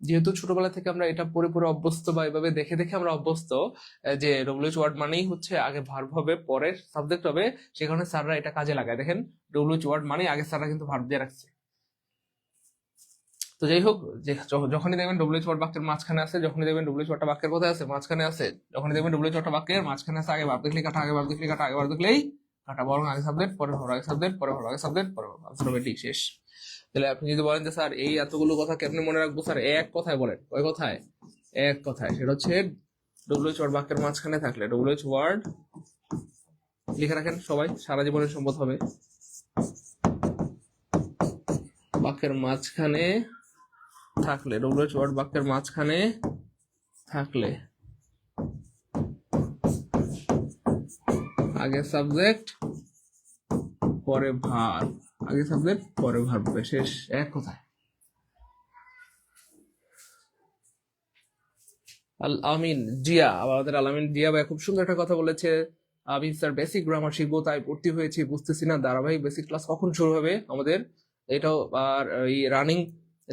যেহেতু ছোটবেলা থেকে আমরা এটা পড়ে পড়ে অভ্যস্ত, বা এভাবে দেখে দেখে আমরা অভ্যস্ত, যে ডব্লিউএইচ ওয়ার্ড মানেই হচ্ছে আগে ভার্ব হবে পরে সাবজেক্ট হবে, সে কারণে স্যাররা এটা কাজে লাগায়। দেখেন, ডব্লিউএইচ ওয়ার্ড মানে আগে স্যাররা কিন্তু ভার্ব দিয়ে রাখছে। তো যাই হোক, যে যখনই দেখবেন ডব্লিউএইচ ওয়ার্ড বাক্যের মাঝখানে আছে, যখনই দেখবেন ডব্লিউএইচ ওয়ার্ডটা বাক্যের কোথায় আছে, মাঝখানে আছে, যখনই দেখবেন ডব্লিউএইচ ওয়ার্ডটা বাক্যের মাঝখানে আছে, আগে ভার্ব দেখলেই কাটা, আগে ভার্ব দেখলেই কাটা, আগে ভার্ব দেখলেই কাটা, বরং আগে সাবজেক্ট পরে ভার্ব, আগে সাবজেক্ট পরে ভার্ব, আগে সাবজেক্ট পরে ভার্ব, অটোমেটিক শেষ। তাহলে আপনি যদি বলেন যে স্যার এই এতগুলো কথা কেমনে মনে রাখবো, স্যার এক কথায় বলেন। কয় কথায়? এক কথায়। সেটা হচ্ছে ডব্লিউএইচ ওয়ার্ড বাক্যের মাঝখানে থাকলে, ডব্লিউএইচ ওয়ার্ড লিখে রাখেন সবাই, সারা জীবনের সম্পদ হবে। বাক্যের মাঝখানে থাকলে, ডব্লিউএইচ ওয়ার্ড বাক্যের মাঝখানে থাকলে আগে সাবজেক্ট পরে ভার্ব, আগে সাবজেক্ট পরে ভার্ব, শেষ, এক কথায়। আল আমিন জিয়া, আমাদের আল আমিন জিয়া ভাই খুব সুন্দর একটা কথা বলেছে। আমি স্যার বেসিক গ্রামার শিখবো তাই ভর্তি হয়েছি, বুঝতেছি না ধারাবাহিক বেসিক ক্লাস কখন শুরু হবে আমাদের। এটাও আর এই রানিং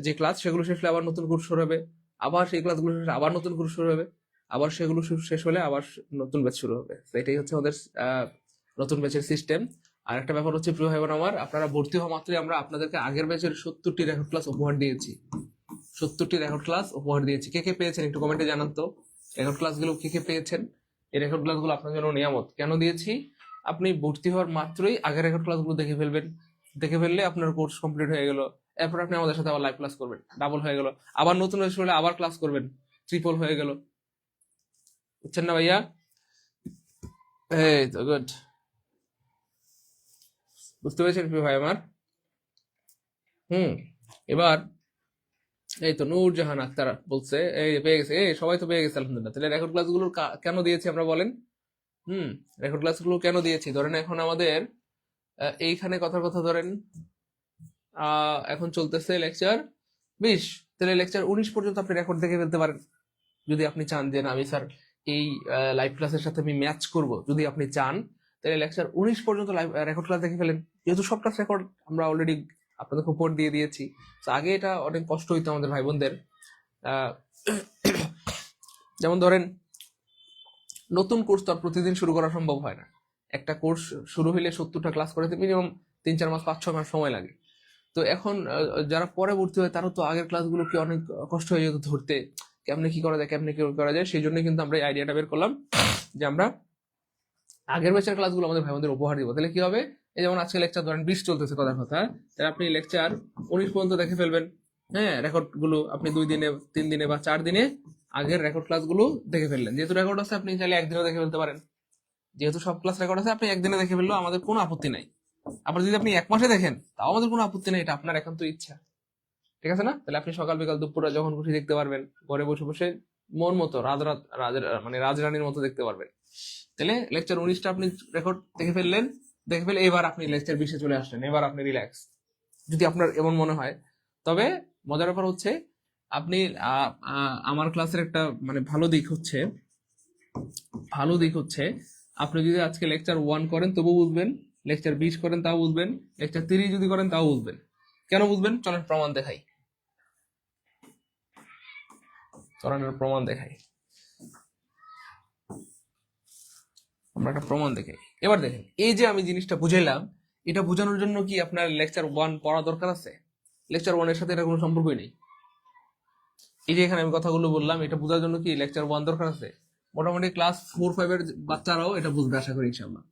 যে ক্লাস সেগুলো শেষ হলে আবার নতুন কোর্স শুরু হবে, আবার সেই ক্লাসগুলো শেষ আবার নতুন কোর্স শুরু হবে, আবার সেগুলো শেষ হলে আবার নতুন ব্যাচ শুরু হবে। তো এটাই হচ্ছে আমাদের নতুন ব্যাচের সিস্টেম। আর একটা ব্যাপার হচ্ছে প্রিয় ভাই বোন আমার, আপনারা ভর্তি হওয়া মাত্রই আমরা আপনাদেরকে আগের ব্যাচের 70টি রেকর্ড ক্লাস উপহার দিয়েছি, 70টি রেকর্ড ক্লাস উপহার দিয়েছি। কে কে পেয়েছেন একটু কমেন্টে জানান তো, রেকর্ড ক্লাসগুলো কে কে পেয়েছেন। এই রেকর্ড ক্লাসগুলো আপনার জন্য নিয়ামত। কেন দিয়েছি? আপনি ভর্তি হওয়ার মাত্রই আগের রেকর্ড ক্লাসগুলো দেখে ফেলবেন, দেখে ফেললে আপনার কোর্স কমপ্লিট হয়ে গেল। এরপর আপনি আমাদের সাথে আবার লাইভ ক্লাস করবেন, ডাবল হয়ে গেল। আবার নতুন ব্যাচ হলে আবার ক্লাস করবেন, ট্রিপল হয়ে গেল। বুঝছেন না ভাইয়া? এই তো গুড, বুঝতে পেরেছেন প্রিয় ভাই আমার? এবার এই তো নূরজাহান আক্তার বলছে, এই পেয়ে গেছে, এই সবাই তো পেয়ে গেছে আলহামদুলিল্লাহ। তাহলে রেকর্ড ক্লাসগুলো কেন দিয়েছি আমরা বলেন? রেকর্ড ক্লাসগুলো কেন দিয়েছি? ধরেন এখন আমাদের এইখানে কথার কথা ধরেন এখন চলতেছে লেকচার 20, তাহলে লেকচার 19 পর্যন্ত আপনি রেকর্ড দেখে ফেলতে পারেন যদি আপনি চান যে না আমি স্যার এই লাইভ ক্লাসের সাথে আমি ম্যাচ করব, যদি আপনি চান তাহলে লেকচার 19 পর্যন্ত লাইভ রেকর্ড ক্লাস দেখে ফেলেন। যেহেতু সব ক্লাস রেকর্ড আমরা অলরেডি আপনাদেরকে উপর দিয়ে দিয়েছি, তো আগে এটা অনেক কষ্ট হইতো আমাদের ভাই বোনদের। যেমন ধরেন নতুন কোর্স তো আর প্রতিদিন শুরু করা সম্ভব হয় না। একটা কোর্স শুরু হইলে 70টা ক্লাস করাতে মিনিমাম 3-4 মাস 5-6 মাস সময় লাগে। তো এখন যারা পরে ভর্তি হয় তারও তো আগের ক্লাসগুলোকে অনেক কষ্ট হয়ে যেত ধরতে, কেমনে কি করা যায়, কেমনে কি করা যায়। সেই জন্য কিন্তু আমরা এই আইডিয়াটা বের করলাম যে আমরা আগের ব্যাচের ক্লাসগুলো আমাদের ভাই বোনদের উপহার দিব। তাহলে কি হবে, এই যেমন আজকে লেকচার ধরেন 20 চলতেছে কথার কথা, তাহলে আপনি লেকচার 19 পর্যন্ত দেখে ফেলবেন। হ্যাঁ, রেকর্ড গুলো আপনি 2 দিনে 3 দিনে বা 4 দিনে আগের রেকর্ড ক্লাসগুলো দেখে ফেললেন। যেহেতু রেকর্ড আছে আপনি চাইলে একদিনও দেখে ফেলতে পারেন, যেহেতু সব ক্লাস রেকর্ড আছে আপনি একদিনে দেখে ফেললেও আমাদের কোনো আপত্তি নাই। আবার যদি আপনি 1 মাসে দেখেন তাও আমাদের কোনো আপত্তি নেই, এটা আপনার একান্ত ইচ্ছা, ঠিক আছে না? তাহলে আপনি সকাল বিকাল দুপুরে যখন খুশি দেখতে পারবেন, ঘরে বসে বসে মন মতো মানে রাজরানীর মতো দেখতে পারবেন। তাহলে লেকচার 19টা আপনি রেকর্ড দেখে ফেললেন, দেখে ফেলে এবার আপনি লেকচার 20-এ চলে আসলেন, এবার আপনি রিল্যাক্স, যদি আপনার এমন মনে হয়। তবে মজার ব্যাপার হচ্ছে আপনি আমার ক্লাসের একটা মানে ভালো দিক হচ্ছে আপনি যদি আজকে লেকচার 1 করেন তবু বুঝবেন, লেকচার 20 করেন তাও বুঝবেন, লেকচার 30 যদি করেন তাও বুঝবেন। কেন বুঝবেন? চলেন প্রমাণ দেখাই, প্রমাণ দেখাই, আমরা একটা প্রমাণ দেখাই। এবার দেখেন, এই যে আমি জিনিসটা বুঝাইলাম, এটা বোঝানোর জন্য কি আপনার লেকচার 1 পড়া দরকার আছে? লেকচার 1 এর সাথে এটা কোনো সম্পর্কই নেই। এই যে এখানে আমি কথাগুলো বললাম, এটা বোঝার জন্য কি লেকচার 1 দরকার আছে? মোটামুটি ক্লাস 4-5 এর বাচ্চারাও এটা বুঝবে আশা করি ইনশাআল্লাহ।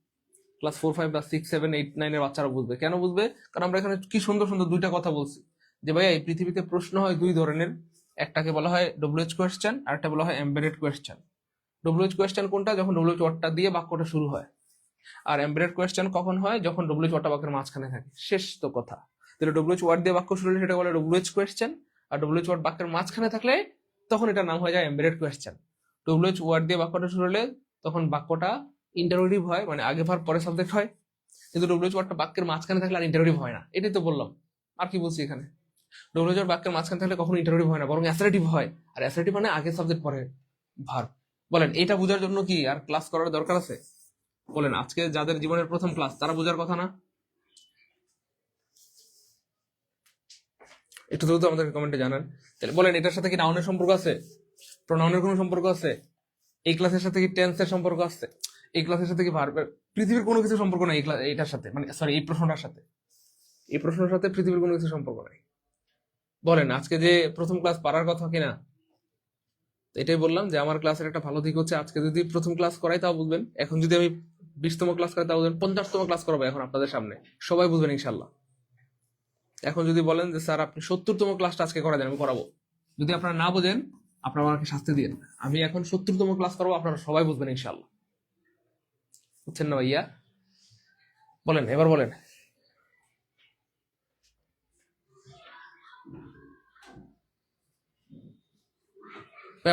ক্লাস 4-5 বা 6-7-8-9 এর বাচ্চারা বুঝবে। কেন বুঝবে? কারণ আমরা এখানে কি সুন্দর সুন্দর দুইটা কথা বলছি যে ভাইয়া এই পৃথিবীতে প্রশ্ন হয় 2 ধরনের, একটাকে বলা হয় ডব্লিউএইচ কোয়েশ্চেন আর একটা বলা হয় এমবেডেড কোয়েশ্চেন। ডব্লিউএইচ কোয়েশ্চেন কোনটা? যখন ডব্লিউএইচ ওয়ার্ডটা দিয়ে বাক্যটা শুরু হয়। আর এমবেডেড কোয়েশ্চেন কখন হয়? যখন ডব্লিউএইচ ওয়ার্ডটা বাক্যের মাঝখানে থাকে। শেষ তো কথা। তাহলে ডব্লিউএইচ ওয়ার্ড দিয়ে বাক্য শুরু হলে সেটা বলে ডব্লিউএইচ কোয়েশ্চেন, আর ডব্লিউএইচ ওয়ার্ড বাক্যের মাঝখানে থাকলে তখন এটার নাম হয়ে যায় এমবেডেড কোয়েশ্চেন। ডব্লিউএইচ ওয়ার্ড দিয়ে বাক্যটা শুরু হলে তখন বাক্যটা ইন্টারোগেটিভ হয়, মানে আগে ভার্ব পরে সাবজেক্ট হয়। কিন্তু ডব্লিউএইচ ওয়ার্ডটা বাক্যের মাঝখানে থাকলে আর ইন্টারোগেটিভ হয় না। এটাই তো বললাম, আর কি বলছি এখানে? ডব্লিউএইচ ওয়ার্ড বাক্যের মাঝখানে থাকলে কখনো ইন্টারোগেটিভ হয় না, বরং অ্যাসারেটিভ হয়। আর অ্যাসারেটিভ মানে আগে সাবজেক্ট পরে ভার্ব। বলেন এটা বোঝার জন্য কি আর ক্লাস করার দরকার আছে? বলেন আজকে যাদের জীবনের প্রথম ক্লাস তারা বোঝার কথা না? একটু দ্রুত আমাদের কমেন্টে জানান। তাহলে বলেন এটার সাথে কি নাউনের সম্পর্ক আছে? প্রোনাউনের কোনো সম্পর্ক আছে? এই ক্লাসের সাথে কি টেন্সের সম্পর্ক আছে? এই ক্লাসের সাথে কি ভার্বের? পৃথিবীর কোনো কিছু সম্পর্ক নাই এটার সাথে, মানে সরি এই প্রশ্নটার সাথে। এই প্রশ্নের সাথে পৃথিবীর কোনো কিছু সম্পর্ক নাই। বলেন আজকে যে প্রথম ক্লাস পারার কথা কিনা? এটাই বললাম যে আমার ক্লাসের একটা ভালো দিক হচ্ছে আজকে যদি প্রথম ক্লাস করাই তাও বুঝবেন, এখন যদি আমি 20তম ক্লাস করাই তাও বুঝবেন, 50তম ক্লাস করাবো এখন আপনাদের সামনে, সবাই বুঝবেন ইনশাল্লাহ। এখন যদি বলেন যে স্যার আপনি 70তম ক্লাসটা আজকে করা দেন, আমি করাবো। যদি আপনারা না বোঝেন আপনারা আমাকে শাস্তি দিন, আমি এখন 70তম ক্লাস করাবো, আপনারা সবাই বুঝবেন ইনশাল্লাহ। বুঝছেন না ভাইয়া? বলেন এবার বলেন।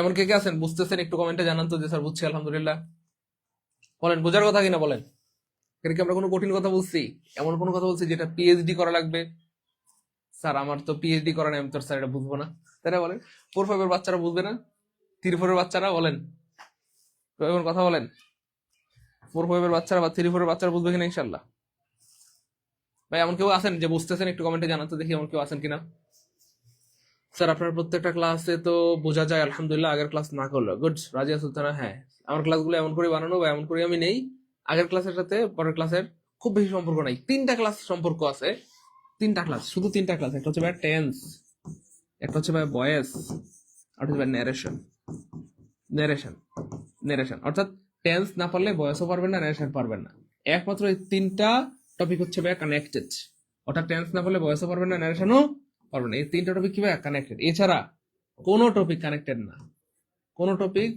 এমন কে কে আছেন বুঝতেছেন একটু কমেন্টে জানান তো যে স্যার বুঝছি আলহামদুলিল্লাহ। বলেন বোঝার কথা কিনা বলেন। এখানে কি আমরা কোনো কঠিন কথা বলছি? এমন কোনো কথা বলছি যেটা পিএইচডি করা লাগবে? স্যার আমার তো পিএইচডি করা নেই, আমি তো স্যার এটা বুঝবো না, তাই না? বলেন 4-5 এর বাচ্চারা বুঝবে না? 3-4 এর বাচ্চারা বলেন, এমন কথা বলেন। 4-5 এর বাচ্চারা বা 3-4 এর বাচ্চারা বুঝবে কিনা ইনশাল্লাহ? ভাই এমন কেউ আছেন যে বুঝতেছেন একটু কমেন্টে জানান তো দেখি এমন কেউ আছেন কিনা। স্যার আপনার প্রত্যেকটা ক্লাসে তো বোঝা যায় আলহামদুলিল্লাহ, আগের ক্লাস না করলো। গুড, রাজিয়া সুলতানা। হ্যাঁ আমার ক্লাসগুলো এমন করে বানানো বা এমন করে আমি নেই, আগের ক্লাসের সাথে পরের ক্লাসের খুব বেশি সম্পর্ক নাই। 3টা ক্লাস সম্পর্ক আছে, 3টা ক্লাস, শুধু 3টা ক্লাস। একটা হচ্ছে ভাই টেন্স, একটা হচ্ছে ভাই ভয়েস, আর হচ্ছে ভাই ন্যারেশন। ন্যারেশন ন্যারেশন অর্থাৎ টেন্স না পারলে ভয়েসও পারবেন না, ন্যারেশন পারবেন না। একমাত্র এই 3টা টপিক হচ্ছে ভাই কানেক্টেড, অর্থাৎ টেন্স না পারলে ভয়েসও পারবেন না, ন্যারেশনও পারবেন না। এই 3টা টপিক কি ভাই কানেক্টেড, এছাড়া কোনো টপিক কানেক্টেড না, কোনো টপিক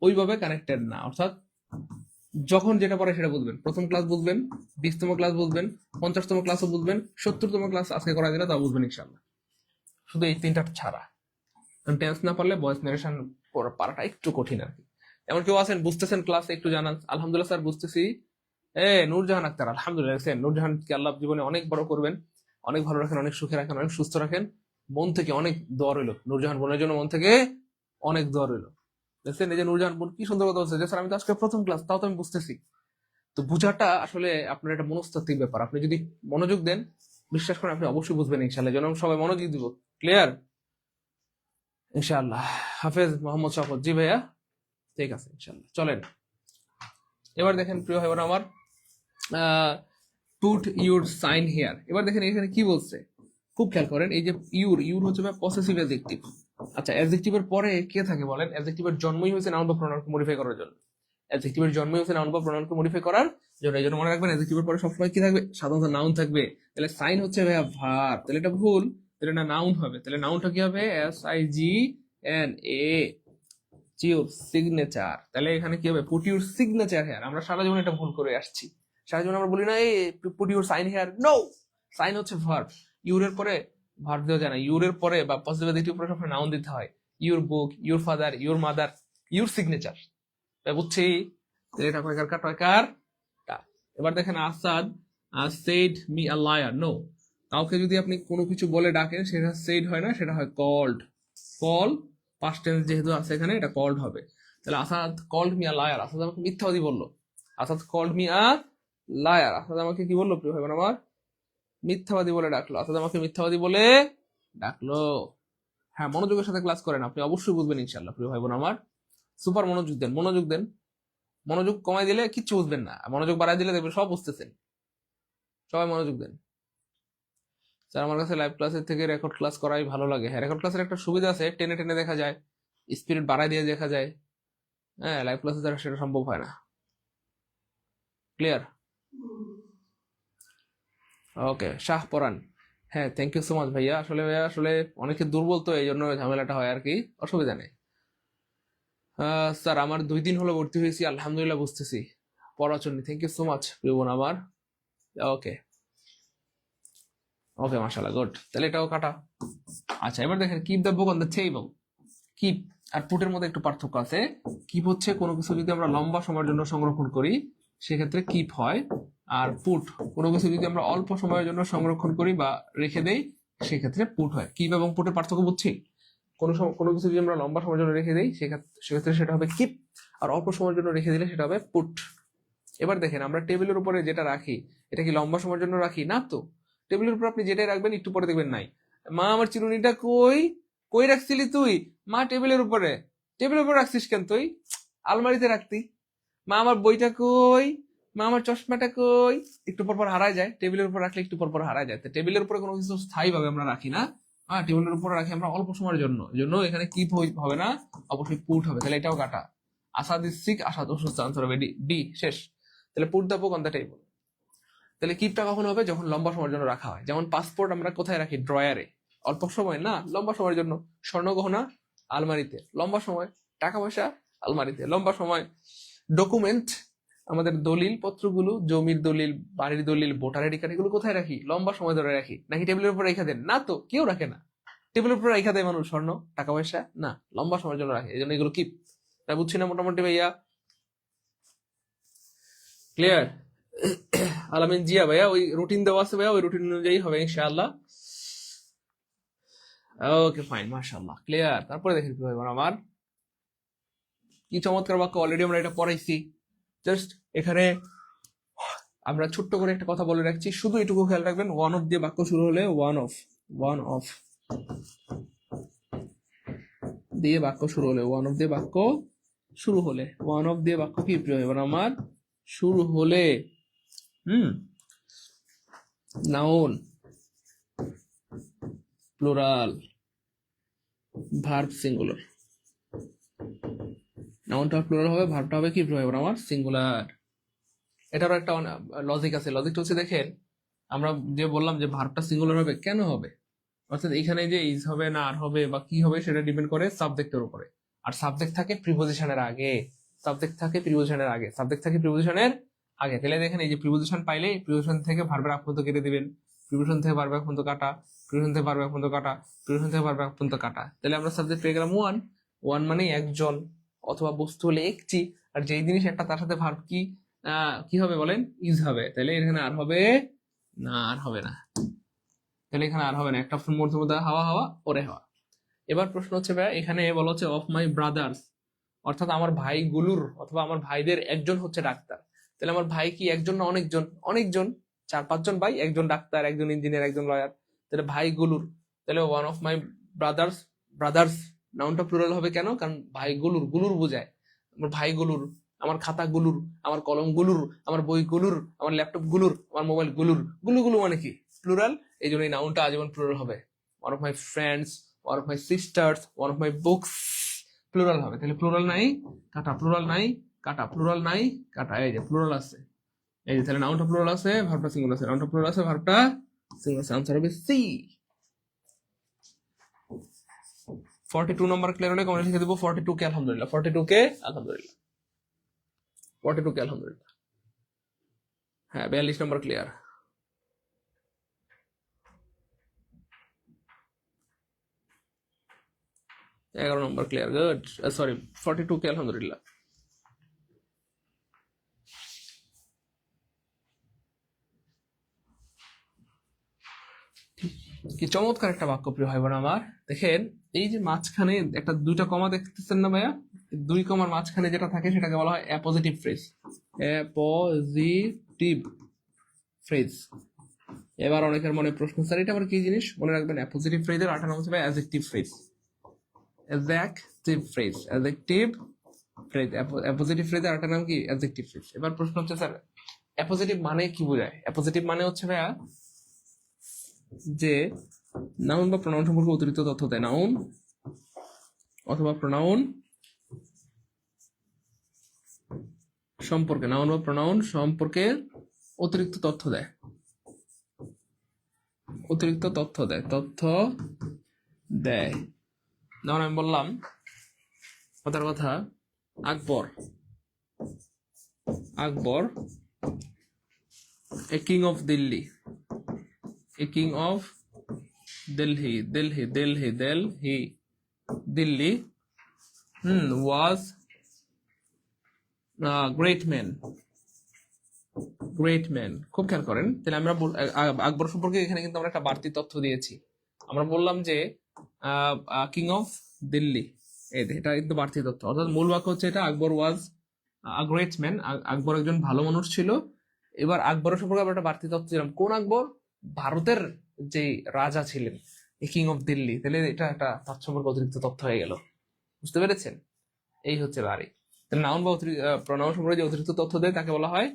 ওইভাবে কানেক্টেড না। অর্থাৎ যখন যেটা পড়ে সেটা বুঝবেন, প্রথম ক্লাস বুঝবেন, 20তম ক্লাস বুঝবেন, 50তম ক্লাসও বুঝবেন, 70তম ক্লাস আজকে করা দিলে তাও বুঝবেন ইনশাল্লাহ, শুধু এই 3টা ছাড়া। টেন্স না পারলে ভয়েস ন্যারেশন পারাটা একটু কঠিন আর কি। এমন কেউ আছেন বুঝতেছেন ক্লাসে একটু জানান। আলহামদুলিল্লাহ স্যার বুঝতেছি। নূরজাহান আক্তার, আলহামদুলিল্লাহ। নূরজাহান কি আল্লাহ জীবনে অনেক বড় করবেন, অনেক ভালো রাখেন, অনেক সুখে রাখেন, অনেক সুস্থ রাখেন। মন থেকে অনেক দোয়া রইল নূরজাহান বোনের জন্য, মন থেকে অনেক দোয়া রইল। দেখছেন এই যে নূরজাহান বোন কি সুন্দর কথা বলছে যে স্যার আমি তো আজকে প্রথম ক্লাস, তাও তো আমি বুঝতেছি। তো বুঝাটা আসলে আপনার একটা মনস্তাত্ত্বিক ব্যাপার, আপনি যদি মনোযোগ দেন বিশ্বাস করেন আপনি অবশ্যই বুঝবেন ইনশাল্লাহ। যেন সবাই মনোযোগ দিব। ক্লিয়ার ইনশাআল্লাহ। হাফেজ মোহাম্মদ শফত। জি ভাইয়া ঠিক আছে ইনশাআল্লাহ। চলেন এবার দেখেন প্রিয় ভাই বোন আমার, পুট ইউর সাইন হেয়ার। এবার দেখেন এখানে কি বলছে, খুব খেয়াল করেন। এই যে ইউর হচ্ছে পসেসিভ অ্যাডজেক্টিভ। আচ্ছা অ্যাডজেক্টিভের পরে কে থাকে বলেন? অ্যাডজেক্টিভের জন্মই হয়েছে নাউন বা প্রোনাউনকে মডিফাই করার জন্য। অ্যাডজেক্টিভের জন্মই হচ্ছে নাউন বা প্রোনাউনকে মডিফাই করার জন্য। এই জন্য মনে রাখবেন অ্যাডজেক্টিভের পরে সবসময় কি থাকবে? সাধারণত নাউন থাকবে। তাহলে সাইন হচ্ছে ভাইয়া ভার্ব, তাহলে এটা ভুল, তাহলে না নাউন হবে। তাহলে নাউনটা কি হবে? SIGNA, your signature. তাহলে এখানে কি হবে? Put your signature here. আমরা সারা জীবন এটা ভুল করে আসছি, সারা জীবন আমরা বলি না এই put your sign here, no, sign হচ্ছে ভার্ব, ইউরের পরে ভার্ব দেওয়া যায় না, ইউরের পরে বা পজিটিভ দ্বিতীয় পরে সবসময় নাউন দিতে হয়, your book, your father, your mother, your signature, বুঝছি? এটা কয়কার কার টয়কার টা। এবার দেখেন Asad said me a liar, no, কাউকে যদি আপনি কোনো কিছু বলে ডাকেন সেটা said হয় না, সেটা হয় called, কল পাস্ট টেন্স যেহেতু আছে এখানে এটা কল্ড হবে। তাহলে Asad called me a liar, Asad আমাকে মিথ্যাবাদী বললো, Asad called me a liar, Asad আমাকে কি বললো প্রিয় ভাই বোন আমার, মিথ্যাবাদী বলে ডাকলো, আসাদ আমাকে মিথ্যাবাদী বলে ডাকলো। হ্যাঁ, মনোযোগের সাথে ক্লাস করেন, আপনি অবশ্যই বুঝবেন ইনশাল্লাহ প্রিয় ভাই বোন আমার। সুপার মনোযোগ দেন, মনোযোগ দেন, মনোযোগ কমাই দিলে কিচ্ছু বুঝবেন না, মনোযোগ বাড়াই দিলে দেখবেন সব বুঝতেছেন। সবাই মনোযোগ দেন। স্যার আমার কাছে লাইভ ক্লাসের থেকে রেকর্ড ক্লাস করাই ভালো লাগে। হ্যাঁ, রেকর্ড ক্লাসের একটা সুবিধা আছে, টেনে টেনে দেখা যায়, স্পিরিট বাড়াই দিয়ে দেখা যায়। হ্যাঁ, লাইভ ক্লাসে দ্বারা সেটা সম্ভব হয় না। ক্লিয়ার? ওকে, শাহ পরান, হ্যাঁ থ্যাংক ইউ সো মাচ ভাইয়া। আসলে ভাইয়া আসলে অনেকে দুর্বল তো এই জন্য ঝামেলাটা হয় আর কি, অসুবিধা নেই। স্যার আমার 2 দিন হলো ভর্তি হয়েছি, আলহামদুলিল্লাহ বুঝতেছি। পড়াচন্নি, থ্যাংক ইউ সো মাচ প্রিয় বোন আমার। ওকে ওকে, মাশাআল্লাহ, গুড। তাহলে এটাও কাটা। আচ্ছা, এবার দেখেন keep the book on the table. Keep আর পুটের মধ্যে একটু পার্থক্য আছে। কিপ হচ্ছে কোনো কিছু যদি আমরা লম্বা সময়ের জন্য সংরক্ষণ করি সেক্ষেত্রে কিপ হয়, আর পুট কোনো কিছু যদি আমরা অল্প সময়ের জন্য সংরক্ষণ করি বা রেখে দেই সেক্ষেত্রে পুট হয়। কিপ এবং পুটের পার্থক্য বুঝছি? কোনো কিছু যদি আমরা লম্বা সময়ের জন্য রেখে দেই সেক্ষেত্রে সেটা হবে কিপ, আর অল্প সময়ের জন্য রেখে দিলে সেটা হবে পুট। এবার দেখেন আমরা টেবিলের উপরে যেটা রাখি এটা কি লম্বা সময়ের জন্য রাখি না তো, টেবিলের উপর আপনি যেটাই রাখবেন একটু পরে দেখবেন নাই, মা আমার চিরুনিটা কই, কই রাখছিলি তুই, মা টেবিলের উপরে, টেবিলের উপর রাখছিস কেন তুই, আলমারিতে রাখতি, মা আমার বইটা কই, মা আমার চশমাটা কই, একটু পর পর হারায় যায়, টেবিলের উপর রাখলে একটু পর পর হারায় যায়। তো টেবিলের উপরে কোনো কিছু স্থায়ী ভাবে আমরা রাখি না, হ্যাঁ টেবিলের উপরে রাখি আমরা অল্প সময়ের জন্য এখানে কি হবে না, অবশ্যই পুট হবে। তাহলে এটাও কাটা। আসাদ ইজ সিক, আসাদ অসুস্থ, আনসার হবে ডি, শেষ। তাহলে put the book on the table. তাহলে কিপটা কখন হবে, যখন লম্বা সময়ের জন্য রাখা হয়। যেমন পাসপোর্ট আমরা কোথায় রাখি, ড্রয়ারে, অল্প সময় না, লম্বা সময়ের জন্য। স্বর্ণগহনা আলমারিতে, লম্বা সময়। টাকা পয়সা আলমারিতে, লম্বা সময়। ডকুমেন্ট আমাদের দলিল পত্রগুলো, জমির দলিল, বাড়ির দলিল, ভোটার আইডি কার্ড, এগুলো কোথায় রাখি, লম্বা সময় ধরে রাখি। নাকি টেবিলের উপর রেখে দেন না তো, কেউ রাখে না। টেবিলের উপর রেখে দেয় মানুষ স্বর্ণ টাকা পয়সা, না, লম্বা সময়ের জন্য রাখে, এই জন্য এগুলো কিপ। তা বুঝছি না মোটামুটি ভাইয়া? ক্লিয়ার? আলামিন জিয়া ভাইয়া, ওই রুটিন দেওয়া আছে ভাইয়া, ওই রুটিন অনুযায়ী হবে ইনশাআল্লাহ। ওকে ফাইন, মাশাআল্লাহ, ক্লিয়ার। তারপরে দেখেন কি ভাই আমার কি চমৎকার বাক্য, অলরেডি আমরা এটা পড়াইছি। জাস্ট এখানে আমরা ছোট্ট করে একটা কথা বলে রাখছি, শুধু এটুকু খেয়াল রাখবেন, ওয়ান অফ দিয়ে বাক্য শুরু হলে ওয়ান অফ দিয়ে বাক্য শুরু হলে, ওয়ান অফ দিয়ে বাক্য শুরু হলে, ওয়ান অফ দিয়ে বাক্য কি প্রিয় এবার আমার শুরু হলে, নাউন প্লুরাল, ভার্ব সিঙ্গুলার। নাউনটা প্লুরাল হবে, ভার্বটা হবে কি প্রিয় এবার আমার সিঙ্গুলার। এটারও একটা লজিক আছে। লজিকটা হচ্ছে দেখেন, আমরা যে বললাম যে ভার্বটা সিঙ্গুলার হবে, কেন হবে, অর্থাৎ এখানে যে ইজ হবে না আর হবে বা কি হবে সেটা ডিপেন্ড করে সাবজেক্টের উপরে। আর সাবজেক্ট থাকে প্রিপোজিশনের আগে, সাবজেক্ট থাকে প্রিপোজিশনের আগে, সাবজেক্ট থাকে প্রিপোজিশনের আগে। তাহলে দেখেন এই যে প্রিপোজিশন পাইলে প্রিপোজিশন থেকে ভার্বের আগ পর্যন্ত কেটে দিবেন, প্রিপোজিশন থেকে ভার্বের আগ পর্যন্ত কাটা, প্রিপোজিশন থেকে ভার্বের আগ পর্যন্ত কাটা, প্রিপোজিশন থেকে ভার্বের আগ পর্যন্ত কাটা। তাহলে আমরা সাবজেক্ট পেয়ে গেলাম ওয়ান মানে একজন, অথবা বস্তু হলে একটি, আর যেই জিনিস একটা তার সাথে ভার্ব কি হবে বলেন, ইজ হবে। তাহলে এখানে আর হবে না, আর হবে না। তাহলে এখানে আর হবে না, একটা মধ্যে হাওয়া হাওয়া ওরে হাওয়া। এবার প্রশ্ন হচ্ছে ভাই, এখানে বলা হচ্ছে অফ মাই ব্রাদার্স, অর্থাৎ আমার ভাইগুলোর অথবা আমার ভাইদের একজন হচ্ছে ডাক্তার। তাহলে আমার ভাই কি একজন না অনেকজন? অনেকজন, 4-5 জন ভাই, একজন ডাক্তার, একজন ইঞ্জিনিয়ার, একজন লয়ার। তাহলে ভাইগুলোর, তাহলে ওয়ান অফ মাই ব্রাদার্স নাউনটা প্লুরাল হবে কেন, কারণ গুলুর বোঝায়। আমার ভাইগুলোর, আমার খাতাগুলোর, আমার কলমগুলোর, আমার বইগুলোর, আমার ল্যাপটপগুলোর, আমার মোবাইলগুলোর, গুলো মানে কি প্লুরাল, এই জন্য এই নাউনটা আজীবন প্লুরাল হবে। One of my friends, one of my sisters, one of my books, plural হবে। তাহলে প্লুরাল নাই কাটা, প্লুরাল নাই কাটা, প্লুরাল নাই কাটা, এই যে প্লুরাল আছে, এই যে তাহলে নাউনটা প্লুরাল আছে, ভার্বটা সিঙ্গুলার আছে, নাউনটা প্লুরাল আছে, ভার্বটা সিঙ্গুলার আছে, আনসার হবে সি। 42 নম্বর ক্লিয়ার হলে কমেন্ট লিখে দেবো 42 কে আলহামদুলিল্লাহ, 42 কে আলহামদুলিল্লাহ, 42 কে আলহামদুলিল্লাহ। হ্যাঁ 42 নম্বর ক্লিয়ার। এগারো নম্বর ক্লিয়ার, গুড। সরি 42 কে আলহামদুলিল্লাহ। কি চমৎকার একটা বাক্য প্রিয় ভাই বোন আমার। দেখেন এই যে মাঝখানে একটা দুইটা কমা দেখতেছেন না ভাইয়া, দুই কমার মাঝখানে যেটা থাকে সেটাকে বলা হয় অ্যাপোজিটিভ ফ্রেজ। Appositive phrase. এবার অনেকের মনে প্রশ্ন, স্যার এটা আবার কি জিনিস? মনে রাখবেন অ্যাপোজিটিভ ফ্রেজের আরেকটা নাম হচ্ছে adjective phrase. Adjective phrase, adjective phrase, appositive ফ্রেজের আরেকটা নাম কি? Adjective phrase. এবার প্রশ্ন হচ্ছে স্যার অ্যাপোজিটিভ মানে কি বোঝায়? অ্যাপোজিটিভ মানে হচ্ছে ভাইয়া যে নাউন বা প্রোনাউন সম্পর্কে অতিরিক্ত তথ্য দেয়। নাউন অথবা প্রোনাউন সম্পর্কে, নাউন বা প্রোনাউন সম্পর্কে অতিরিক্ত তথ্য দেয়, অতিরিক্ত তথ্য দেয়, তথ্য দেয়। যেমন আমি বললাম কথার কথা, Akbar, Akbar a king of Delhi, a king of Delhi, Delhi, Delhi, Delhi, Delhi, was great man, great man. খুব খেয়াল করেন, তাহলে আমরা আকবর সম্পর্কে এখানে কিন্তু আমরা একটা বাড়তি তথ্য দিয়েছি। আমরা বললাম যে কিং অফ দিল্লি, এটা কিন্তু বাড়তি তথ্য, অর্থাৎ মূল বাক্য হচ্ছে এটা, আকবর ওয়াজ আ গ্রেট ম্যান, আকবর একজন ভালো মানুষ ছিল। এবার আকবরের সম্পর্কে আমরা একটা বাড়তি তথ্য দিলাম। কোন আকবর? ভারতের যে রাজা ছিলেন, কিং অফ দিল্লি। তাহলে এটা একটা তার সম্পর্কে অতিরিক্ত তথ্য হয়ে গেল। বুঝতে পেরেছেন? এই হচ্ছে বাড়ি। তাহলে নাউন বা প্রনাউন সম্পর্কে যে অতিরিক্ত তথ্য দেয় তাকে বলা হয়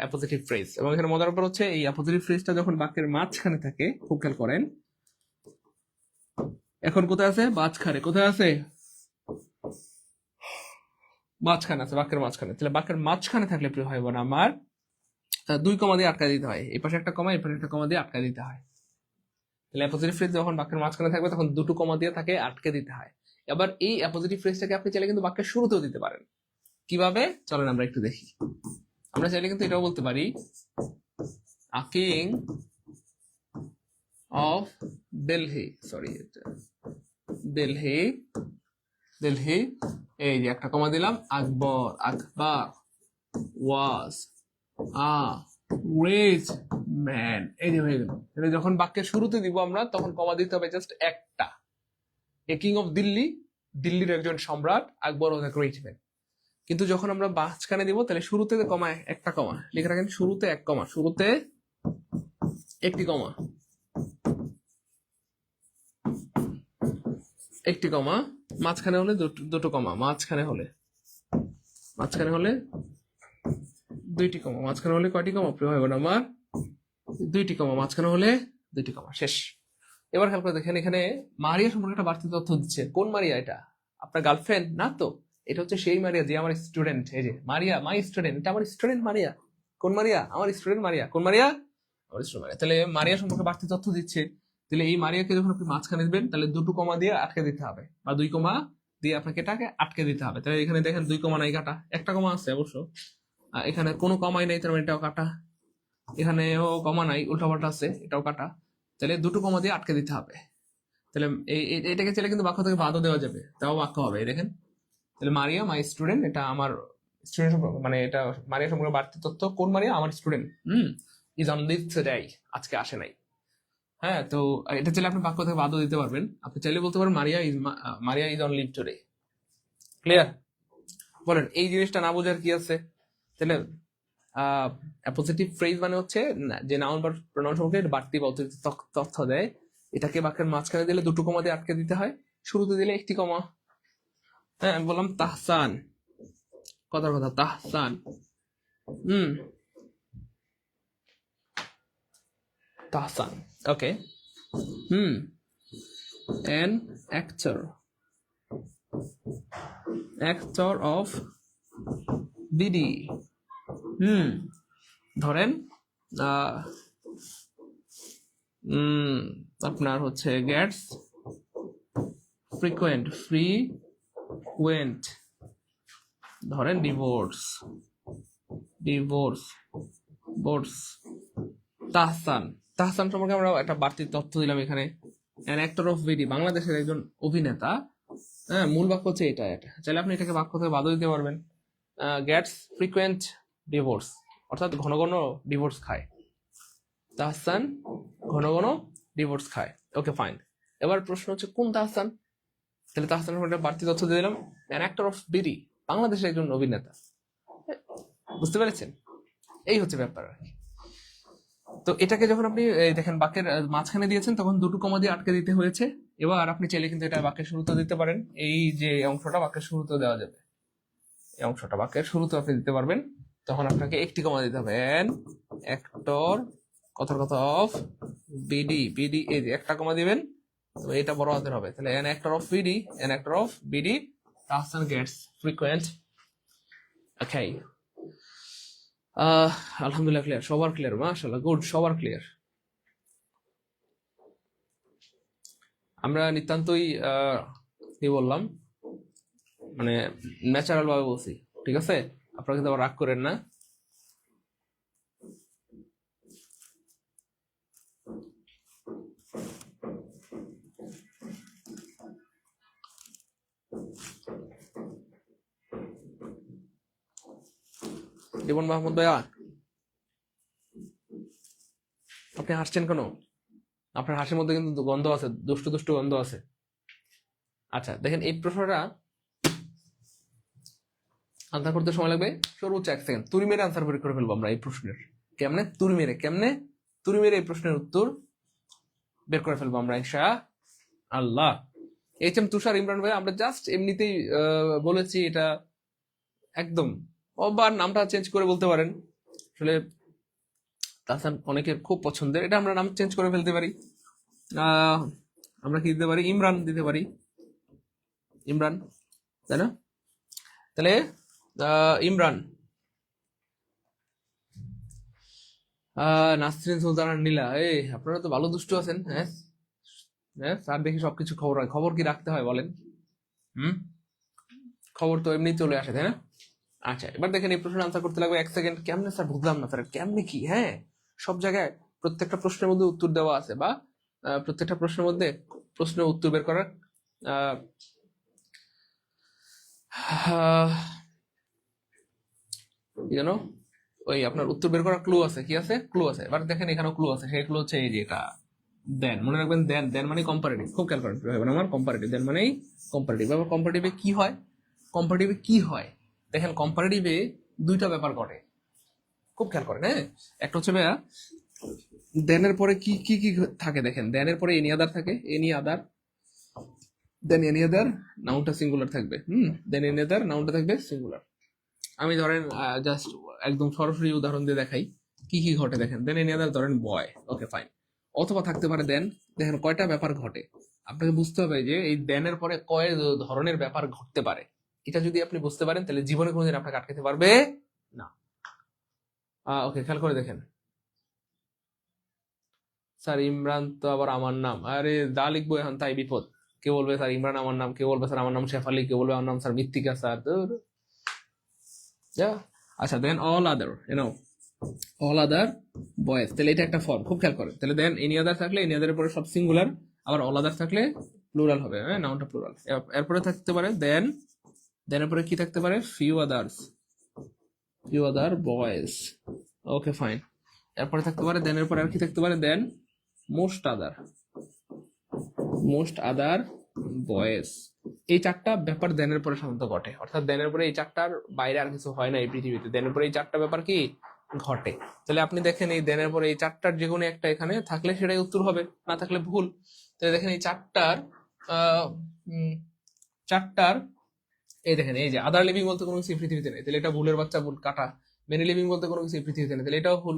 অ্যাপোজিটিভ ফ্রেজ। এবং এখানে মজার ব্যাপার হচ্ছে এই অ্যাপোজিটিভ ফ্রেজটা যখন বাক্যের মাঝখানে থাকে, খুব খেয়াল করেন, এখন কোথায় আছে? মাঝখানে। কোথায় আছে? মাঝখানে আছে, বাক্যের মাঝখানে। তাহলে বাক্যের মাঝখানে থাকলে প্রিয় ভাই বোন আমার দুই কমা দিয়ে আটকা দিতে হয়। এই পাশে একটা কমা, এই পাশে একটা কমা দিয়ে আটকা দিতে হয়। তাহলে অ্যাপোজিটিভ ফ্রেজ যখন বাক্যের মাঝখানে থাকবে তখন দুটো কমা দিয়ে তাকে আটকে দিতে হয়। এবার এই অ্যাপোজিটিভ ফ্রেজটাকে আপনি চাইলে কিন্তু বাক্যের শুরুতেও দিতে পারেন। কিভাবে? চলেন আমরা একটু দেখি। আমরা চাইলে কিন্তু এটাও বলতে পারি, a king of Delhi, sorry Delhi, Delhi, এই যে একটা কমা দিলাম, আকবর, আকবর ওয়াজ আ গ্রেট ম্যান। এই যে হয়ে গেল। এটা যখন বাক্যের শুরুতে দিব আমরা তখন কমা দিতে হবে জাস্ট একটা। এ কিং অফ দিল্লি, দিল্লির একজন সম্রাট, আকবর ওয়াজ আ গ্রেট ম্যান। কিন্তু যখন আমরা মাঝখানে দিব তাহলে শুরুতে কমা, একটা কমা লিখে রাখেন, শুরুতে এক কমা, শুরুতে একটি কমা, একটি কমা, মাঝখানে হলে দুটো কমা, মাঝখানে হলে, মাঝখানে হলে দুইটি কমা, মাঝখানে হলে কয়টি কমা প্রিয় ভাই বোন আমার? দুইটি কমা, মাঝখানে হলে দুইটি কমা, শেষ। এবার খেয়াল করে দেখেন, এখানে মারিয়া সম্পর্কে একটা বাড়তি তথ্য দিচ্ছে। কোন মারিয়া? এটা আপনার গার্লফ্রেন্ড না তো, এটা হচ্ছে সেই মারিয়া যে আমার স্টুডেন্ট। এই যে মারিয়া, মাই স্টুডেন্ট, এটা আমার স্টুডেন্ট মারিয়া। কোন মারিয়া? আমার স্টুডেন্ট মারিয়া। কোন মারিয়া? আমার স্টুডেন্ট মারিয়া। তাহলে মারিয়া সম্পর্কে বাড়তি তথ্য দিচ্ছে। তাহলে এই মারিয়াকে যখন আপনি মাঝখানে দিবেন তাহলে দুটো কমা দিয়ে আটকে দিতে হবে, বা দুই কমা দিয়ে আপনাকে এটাকে আটকে দিতে হবে। তাহলে এখানে দেখেন দুই কমা নাই, কাটা। একটা কমা আছে অবশ্য, এখানে কোনো কমাই নাই, তার মানে এটাও কাটা। এখানেও কমা নাই, উল্টাপাল্টা আছে, এটাও কাটা। তাহলে দুটো কমা দিয়ে আটকে দিতে হবে। তাহলে এটাকে চাইলে কিন্তু বাক্য থেকে বাদও দেওয়া যাবে, তাও বাক্য হবে। দেখেন, তাহলে মারিয়া মাই স্টুডেন্ট, এটা আমার স্টুডেন্ট, মানে এটা মারিয়া সম্পর্কে বাড়তি তথ্য। কোন মারিয়া? আমার student. Is on leave today, আজকে আসে নাই। হ্যাঁ, তো এটা চাইলে আপনি বাক্য থেকে বাদও দিতে পারবেন। আপনি চাইলে বলতে পারেন Maria is on leave today. Clear? বলেন এই জিনিসটা না বোঝার কি আছে? তাহলে অ্যাপোজিটিভ ফ্রেজ মানে হচ্ছে যে নাউন বা প্রোনাউন সম্পর্কে বাড়তি বা অতিরিক্ত তথ্য দেয়। এটাকে বাক্যের মাঝখানে দিলে দুটো কমা দিয়ে আটকে দিতে হয়, শুরুতে দিলে একটি কমা। হ্যাঁ, আমি বললাম তাহসান, কথার কথা, তাহসান, তাহসান, ওকে, an actor, actor of BD. ধরেন আপনার হচ্ছে গেটস ফ্রিকুয়েন্ট, ফ্রিকুয়েন্ট, ধরেন divorce, divorce, boards. Tahsan, Tahsan সম্পর্কে আমরা একটা বাড়তি তথ্য দিলাম এখানে। অ্যান অ্যাক্টর অফ বিডি, বাংলাদেশের একজন অভিনেতা। হ্যাঁ, মূল বাক্য হচ্ছে এটা। চাইলে আপনি এটাকে বাক্য থেকে বাদও দিতে পারবেন। গেটস ফ্রিকুয়েন্ট ডিভোর্স, অর্থাৎ ঘন ঘন ডিভোর্স খায়। তাহসান ঘন ঘন ডিভোর্স খায়। ওকে ফাইন। এবার প্রশ্ন হচ্ছে কোন তাহসান? তাহলে তাহসানের একটা বাড়তি তথ্য দিয়ে দিলাম। অ্যান অ্যাক্টর অফ বিডি, বাংলাদেশের একজন অভিনেতা। বুঝতে পেরেছেন? এই হচ্ছে ব্যাপার আর কি। তো এটাকে যখন আপনি দেখেন বাক্যের মাঝখানে দিয়েছেন, তখন দুটো কমা দিয়ে আটকে দিতে হয়েছে। এবার আপনি চাইলে কিন্তু এটা বাক্যের শুরুতে দিতে পারেন। এই যে অংশটা বাক্যের শুরুতে দেওয়া যাবে, এই অংশটা বাক্যের শুরুতে আপনি দিতে পারবেন। তখন আপনাকে একটি কমা দিতে হবে। অ্যান অ্যাক্টর কথার কথা অফ বিডি, বিডি এই যে একটা কমা দিবেন, তো এটা বড় হাতের হবে। তাহলে an actor of BD, an actor of BD Tahsan gets frequent. Okay, আলহামদুলিল্লাহ ক্লিয়ার, সবার ক্লিয়ার, মাশাআল্লাহ, গুড, সবার ক্লিয়ার। আমরা নিতান্তই কি বললাম, মানে ন্যাচারাল ভাবে বলছি, ঠিক আছে? আপনারা কিন্তু আবার রাগ করেন না। জীবন মাহমুদ ভাইয়া, আপনি হাসছেন কেন? আপনার হাসির মধ্যে কিন্তু গন্ধ আছে, দুষ্টু দুষ্টু গন্ধ আছে। আচ্ছা দেখেন, এই প্রশ্নটা আনসার করতে সময় লাগবে সর্বোচ্চ 1 সেকেন্ড। তুড়ি মেরে আনসার বের করে ফেলবো আমরা এই প্রশ্নের। কেমনে তুড়ি মেরে, কেমনে তুড়ি মেরে এই প্রশ্নের উত্তর বের করে ফেলবো আমরা ইনশাআল্লাহ। এইচ.এম. তুষার ইমরান ভাই, আমরা জাস্ট এমনিতেই বলেছি এটা, একদম। আবার নামটা চেঞ্জ করে বলতে পারেন, আসলে তাহসান অনেকের খুব পছন্দের, এটা আমরা নাম চেঞ্জ করে ফেলতে পারি। আমরা কি দিতে পারি? ইমরান দিতে পারি, ইমরান, তাই না? তাহলে ইমরান। নাসরিন সুলতানা নীলা, এই আপনারা তো ভালো দুষ্টু আছেন। হ্যাঁ হ্যাঁ, স্যার দেখি সবকিছু খবর হয়। খবর কি রাখতে হয় বলেন? খবর তো এমনি চলে আসে, তাই না? আচ্ছা, এবার দেখেন এই প্রশ্নের আনসার করতে লাগবে 1 সেকেন্ড। কেমনে স্যার? বুঝলাম না স্যার, কেমনে কি? হ্যাঁ, সব জায়গায় প্রত্যেকটা প্রশ্নের মধ্যে উত্তর দেওয়া আছে, বা প্রত্যেকটা প্রশ্নের মধ্যে প্রশ্নের উত্তর বের করার জানো ওই আপনার উত্তর বের করার ক্লু আছে। কি আছে? ক্লু আছে। এবার দেখেন এখানেও ক্লু আছে। সেই ক্লু হচ্ছে এই যে এটা দেন, মনে রাখবেন। দেন, দেন মানে কম্পারেটিভ। খুব খেয়াল করেন আমার কম্পারেটিভ, দেন মানেই কম্পারেটিভ। এবার কম্পারেটিভে কি হয়? কম্পারেটিভে কি হয় দেখেন, কম্পারেটিভে দুইটা ব্যাপার ঘটে, খুব খেয়াল করেন। হ্যাঁ, একটা হচ্ছে ভাইয়া দেনের পরে কি কি কি থাকে দেখেন। দেনের পরে এনি আদার থাকে, any other, then any other নাউনটা সিঙ্গুলার থাকবে। দেন এনি আদার নাউনটা থাকবে সিঙ্গুলার। আমি ধরেন জাস্ট একদম সরাসরি উদাহরণ দিয়ে দেখাই কি কি ঘটে দেখেন। দেন এনি আদার ধরেন বয়, ওকে ফাইন। অথবা থাকতে পারে দেন, দেখেন কয়টা ব্যাপার ঘটে। আপনাকে বুঝতে হবে যে এই দেনের পরে কয় ধরনের ব্যাপার ঘটতে পারে। এটা যদি আপনি বুঝতে পারেন, তাহলে জীবনে কোনোদিন আপনাকে আটকাতে পারবে না। ওকে, খেয়াল করে দেখেন। স্যার ইমরান তো আবার আমার নাম, আরে দা লিখবো এখন তাই বিপদ। কে বলবে স্যার ইমরান আমার নাম, কে বলবে স্যার আমার নাম শেফালি, কে বলবে আমার নাম স্যার মৃত্তিকা স্যার। আচ্ছা, then all other, all other boys, তাহলে এটা একটা ফর্ম, খুব খেয়াল করেন। তাহলে দেন এনি আদার থাকলে এনি আদারের পরে সব সিঙ্গুলার, আবার অল আদার থাকলে প্লুরাল হবে। হ্যাঁ, নাউনটা প্লুরাল। এরপরে থাকতে পারে দেন, দেনের পরে কি থাকতে পারে? Few others, few other boys, okay fine. এরপরে থাকতে পারে দেনের পরে আর কি থাকতে পারে? Then most other, most other boys. এই চারটা ব্যাপার দেনের পরে সাধারণত ঘটে, অর্থাৎ দেনের পরে এই চারটার বাইরে আর কিছু হয় না এই পৃথিবীতে। দেনের পরে এই চারটা ব্যাপার কি ঘটে। তাহলে আপনি দেখেন এই দেনের পরে এই চারটার যে কোনো একটা এখানে থাকলে সেটাই উত্তর হবে, না থাকলে ভুল। তাহলে দেখেন এই চারটার চারটার এই দেখেন, এই যে আদার লিভিং বলতে কোনো কিছু পৃথিবীতে নেই, তাহলে এটা ভুলের বাচ্চা, ভুল কাটা। মেনি লিভিং বলতে কোনো কিছু পৃথিবীতে নেই, তাহলে এটাও ভুল।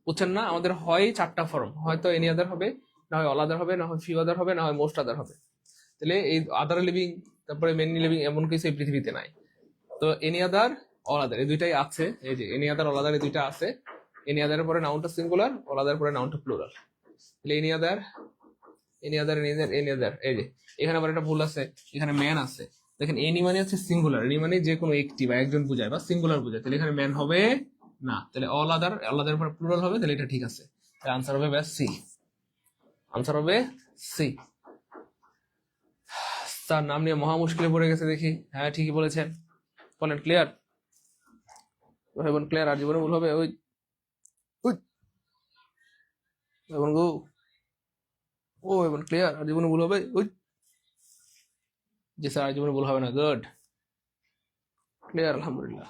বুঝছেন না? আমাদের হয় চারটা ফর্ম, হয়তো এনি আদার হবে, না হয় অল আদার হবে, না হয় ফিউ আদার হবে, না হয় মোস্ট আদার হবে। তাহলে এই আদার লিভিং তারপরে মেনি লিভিং এমন কিছু এই পৃথিবীতে নাই। তো এনি আদার অল আদার এই দুইটাই আছে। এই যে এনি আদার অল আদার এই দুইটা আছে। এনি আদারের পরে নাউনটা সিঙ্গুলার, অল আদার পরে নাউনটা প্লুরাল। তাহলে any other, any other, any other, any other. এই যে এখানে আবার একটা ভুল আছে, এখানে ম্যান আছে। দেখেন এনি মানে হচ্ছে সিঙ্গুলার, এনি মানে যে কোনো একটি বা একজন বোঝায় বা সিঙ্গুলার বোঝায়, তাহলে এখানে ম্যান হবে না, তাহলে অল আদার উপর প্লুরাল হবে, তাহলে এটা ঠিক আছে। তাহলে আনসার হবে ব্যাস সি, আনসার হবে সি। তার নাম নিয়ে মহা মুশকিলে পড়ে গেছে দেখি। হ্যাঁ ঠিকই বলেছেন, বলেন ক্লিয়ার, ভাই বোন ক্লিয়ার, আর জীবনে ভুল হবে? ওই ওই ভাই বোন গো, ও ভাই বোন ক্লিয়ার, আর জীবনে ভুল হবে? ওই জি স্যার, আর জীবনে ভুল হবে না, গুড, ক্লিয়ার, আলহামদুলিল্লাহ,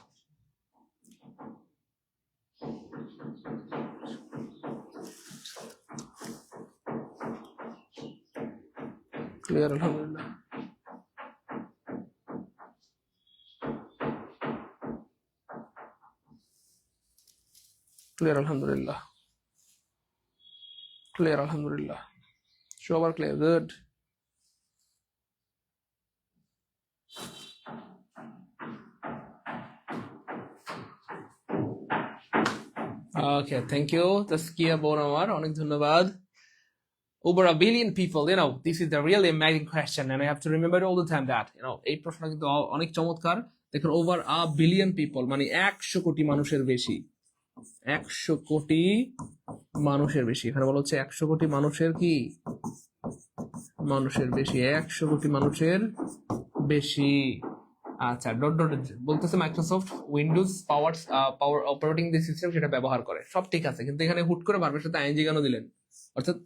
ক্লিয়ার, আলহামদুলিল্লাহ, ক্লিয়ার, আলহামদুলিল্লাহ, ক্লিয়ার, আলহামদুলিল্লাহ, সবার clear, good. Okay, thank you Taskia বোন, আমার অনেক ধন্যবাদ। Over a billion people, this is the really amazing question, and I have to remember all the time that, এই প্রশ্নটা কিন্তু অনেক চমৎকার। দেখুন, ওভার আ বিলিয়ন পিপল মানে 100 কোটি মানুষের বেশি, 100 কোটি মানুষের বেশি, এখানে বলা হচ্ছে 100 কোটি মানুষের কি, মানুষের বেশি, 100 কোটি মানুষের বেশি। আচ্ছা, ডট ডট বলতেছে মাইক্রোসফট উইন্ডোজ পাওয়ার অপারেটিং যে সিস্টেম সেটা ব্যবহার করে, সব ঠিক আছে, কিন্তু এখানে হুট করে ভার্বের সাথে আইএনজি কেন দিলেন? অর্থাৎ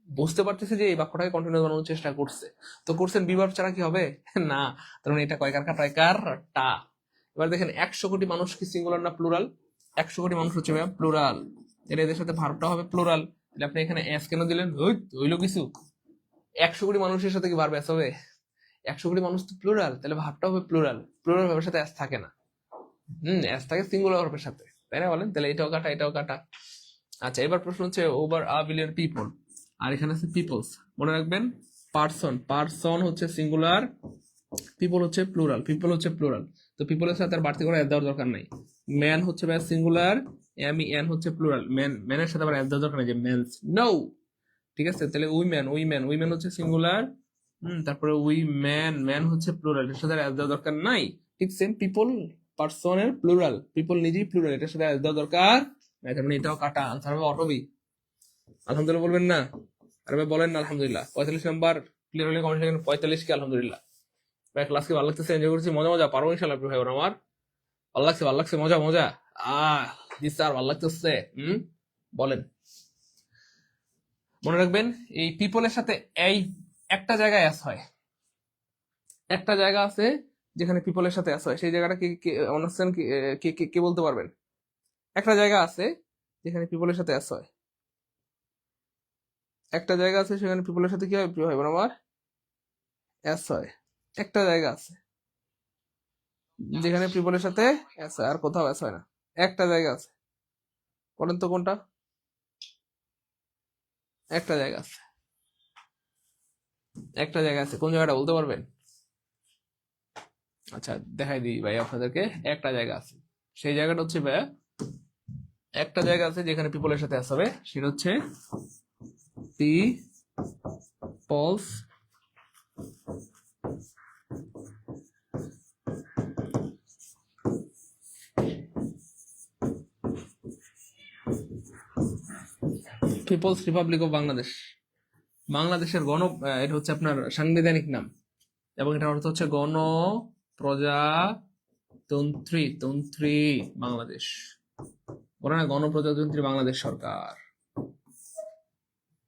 বুঝতে পারতেছে যে এই বাক্যটাকে কন্টিনিউয়াস বানানোর চেষ্টা করছে, তো করছেন বিভার ছাড়া কি হবে? না, তার মানে এটা কয়কার টয়কার টা। এবার দেখেন 100 কোটি মানুষ কি সিঙ্গুলার না প্লুরাল? 100 কোটি মানুষ হচ্ছে ভাইয়া প্লুরাল, তাহলে এদের সাথে ভার্বটা হবে প্লুরাল, তাহলে আপনি এখানে এস কেন দিলেন? হইলো কিছু, 100 কোটি মানুষের সাথে কি ভার্ব এস হবে? 100 কোটি মানুষ তো প্লুরাল, তাহলে ভার্বটা হবে প্লুরাল, প্লুরাল ভার্বের সাথে এস থাকে না, এস থাকে সিঙ্গুলার ভার্বের সাথে, তাই না বলেন? তাহলে এটাও কাটা, এটাও কাটা। আচ্ছা, এবার প্রশ্ন হচ্ছে ওভার আ বিলিয়ন পিপল, আর এখানে আছে পিপলস, মনে রাখবেন পারসন, পারসন হচ্ছে সিঙ্গুলার, পিপল হচ্ছে প্লুরাল, পিপল হচ্ছে প্লুরাল, তো পিপলের সাথে আর বাড়তি করে অ্যাড দেওয়ার দরকার নাই। ম্যান হচ্ছে ভাই সিঙ্গুলার, এন হচ্ছে প্লুরাল, ম্যানের সাথে আবার অ্যাড দেওয়ার দরকার নাই যে মেন্স, নো, ঠিক আছে? তাহলে উইমেন হচ্ছে সিঙ্গুলার, তারপরে ম্যান হচ্ছে প্লুরাল, এটার সাথে অ্যাড দেওয়ার দরকার নাই। ঠিক সেম পিপল পারসনের প্লুরাল, পিপল নিজেই প্লুরাল, এটার সাথে অ্যাড দেওয়ার দরকার নাই, তার মানে এটাও কাটা, আনসার হবে অটোবি। আলহামদুলিল্লাহ বলবেন না? আরে ভাই বলেন না আলহামদুলিল্লাহ। 45 নাম্বার ক্লিয়ার হলে কমেন্ট সেকশনে 45 কি আলহামদুলিল্লাহ। ভাই ক্লাস কি ভালো লাগতেছে? এনজয় করছি, মজা মজা, পারবো ইনশাআল্লাহ ভাই, ওরা আমার ভালো লাগছে, ভালো লাগছে, মজা মজা, জি স্যার ভালো লাগতেছে। বলেন, মনে রাখবেন এই পিপলের সাথে এই একটা জায়গায় অ্যাস হয়, একটা জায়গা আছে যেখানে পিপলের সাথে অ্যাস হয়, সেই জায়গাটা কি আন্ডারস্ট্যান্ড, কে বলতে পারবেন? একটা জায়গা আছে যেখানে পিপলের সাথে অ্যাস হয়, একটা জায়গা আছে সেখানে পিপলের সাথে কি হয় আমার অ্যাস হয়, একটা জায়গা আছে যেখানে পিপলের সাথে অ্যাস হয়, আর কোথাও অ্যাস হয় না, একটা জায়গা আছে, বলেন তো কোনটা? একটা জায়গা আছে, একটা জায়গা আছে, কোন জায়গাটা বলতে পারবেন? আচ্ছা দেখাই দিই ভাই আপনাদেরকে, একটা জায়গা আছে, সেই জায়গাটা হচ্ছে ভাইয়া, একটা জায়গা আছে যেখানে পিপলের সাথে অ্যাস হবে, সেটা হচ্ছে peoples peoples republic of Bangladesh, বাংলাদেশের এটা হচ্ছে আপনার সাংবিধানিক নাম, এবং এটার অর্থ হচ্ছে গণপ্রজাতন্ত্রী তন্ত্রী বাংলাদেশ, বলে না গণপ্রজাতন্ত্রী বাংলাদেশ সরকার,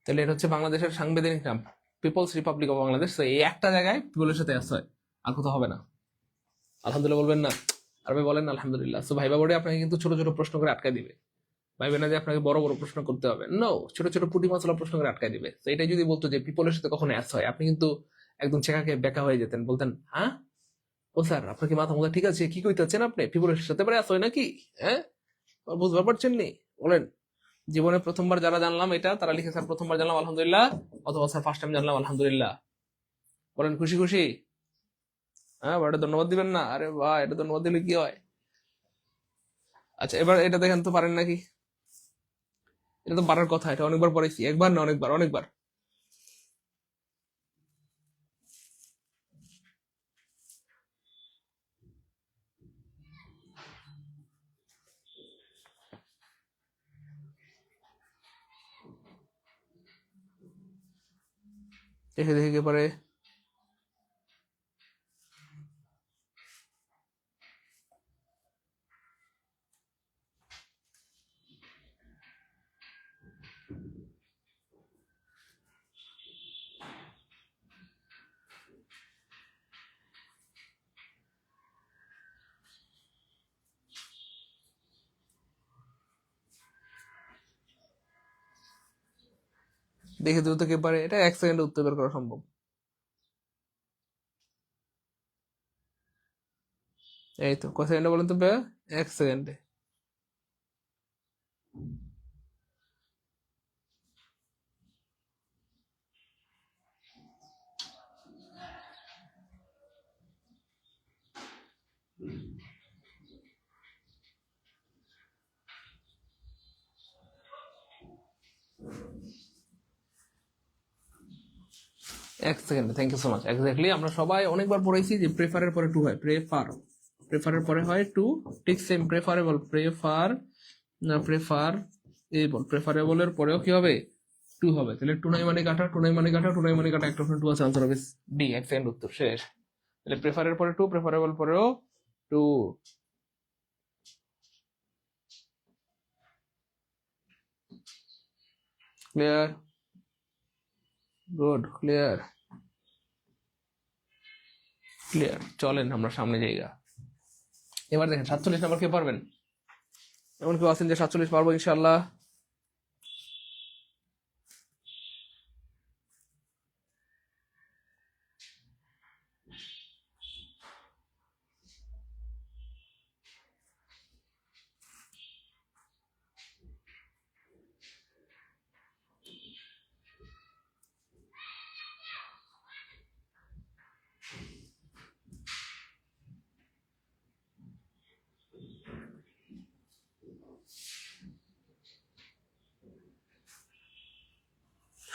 তাহলে এটা হচ্ছে বাংলাদেশের সাংবিধানিক নাম পিপলস রিপাবলিক অফ বাংলাদেশ। তো এই একটা জায়গায় পিপলের সাথে আসতে হয়, আর কোথাও হবে না। আলহামদুলিল্লাহ বলবেন না? আর ভাই বলেন আলহামদুলিল্লাহ। সো ভাইবা বোর্ডে আপনাকে কিন্তু ছোট ছোট প্রশ্ন করে আটকায় দিবে, ভাইবেন না যে আপনাকে বড় বড় প্রশ্ন করতে হবে, নো, ছোট ছোট পুঁটি মাছলা প্রশ্ন করে আটকায় দিবে। তো এটাই যদি বলতো যে পিপলের সাথে কখনো অ্যাস হয়, আপনি কিন্তু একদম ছেঁকাকে বেকা হয়ে যেতেন, বলতেন হ্যাঁ ও স্যার আপনার কি মাথা মোথা ঠিক আছে, কি কইতেছেন আপনি, পিপলের সাথে পারে অ্যাস হয় নাকি? হ্যাঁ, বুঝতে পারছেন নি? বলেন, জীবনে প্রথমবার যারা জানলাম এটা তারা লিখে স্যার প্রথমবার জানলাম আলহামদুলিল্লাহ, অথবা স্যার ফার্স্ট টাইম জানলাম আলহামদুলিল্লাহ। বলেন খুশি খুশি? হ্যাঁ, এটা ধন্যবাদ দিবেন না? আরে বাহ, এটা ধন্যবাদ দিলে কি হয়? আচ্ছা এবার এটা দেখেন তো পারেন নাকি? এটা তো পারার কথা, এটা অনেকবার পড়াইছি, একবার না অনেকবার, অনেকবার। দেখে দেখে কে পারে। দেখে দ্রুত কে পারে, এটা 1 সেকেন্ডে উত্তর বের করা সম্ভব। এই তো, কত সেকেন্ডে বলেন তো ভাইয়া? 1 সেকেন্ডে। 1 সেকেন্ডে, thank you so much. Exactly আমরা সবাই অনেকবার পড়েছি যে প্রেফারের পরে টু হয়, প্রেফারের পরে হয় টু, ঠিক সেম প্রেফারেবল, প্রেফারেবলের পরেও কি হবে? টু হবে। তাহলে টু নাই মানে কাটা, টু নাই মানে কাটা, টু নাই মানে কাটা, একটা টু আছে, আনসার হবে ডি। 1 সেকেন্ড উত্তর শেষ। তাহলে প্রেফারের পরে টু, প্রেফারেবল পরেও টু। ক্লিয়ার? Good, clear. চলেন আমরা সামনে যাইগা। এবার দেখেন 47 নাম্বার কে পারবেন? এমন কেউ আছেন যে 47 পারবো ইনশাল্লাহ?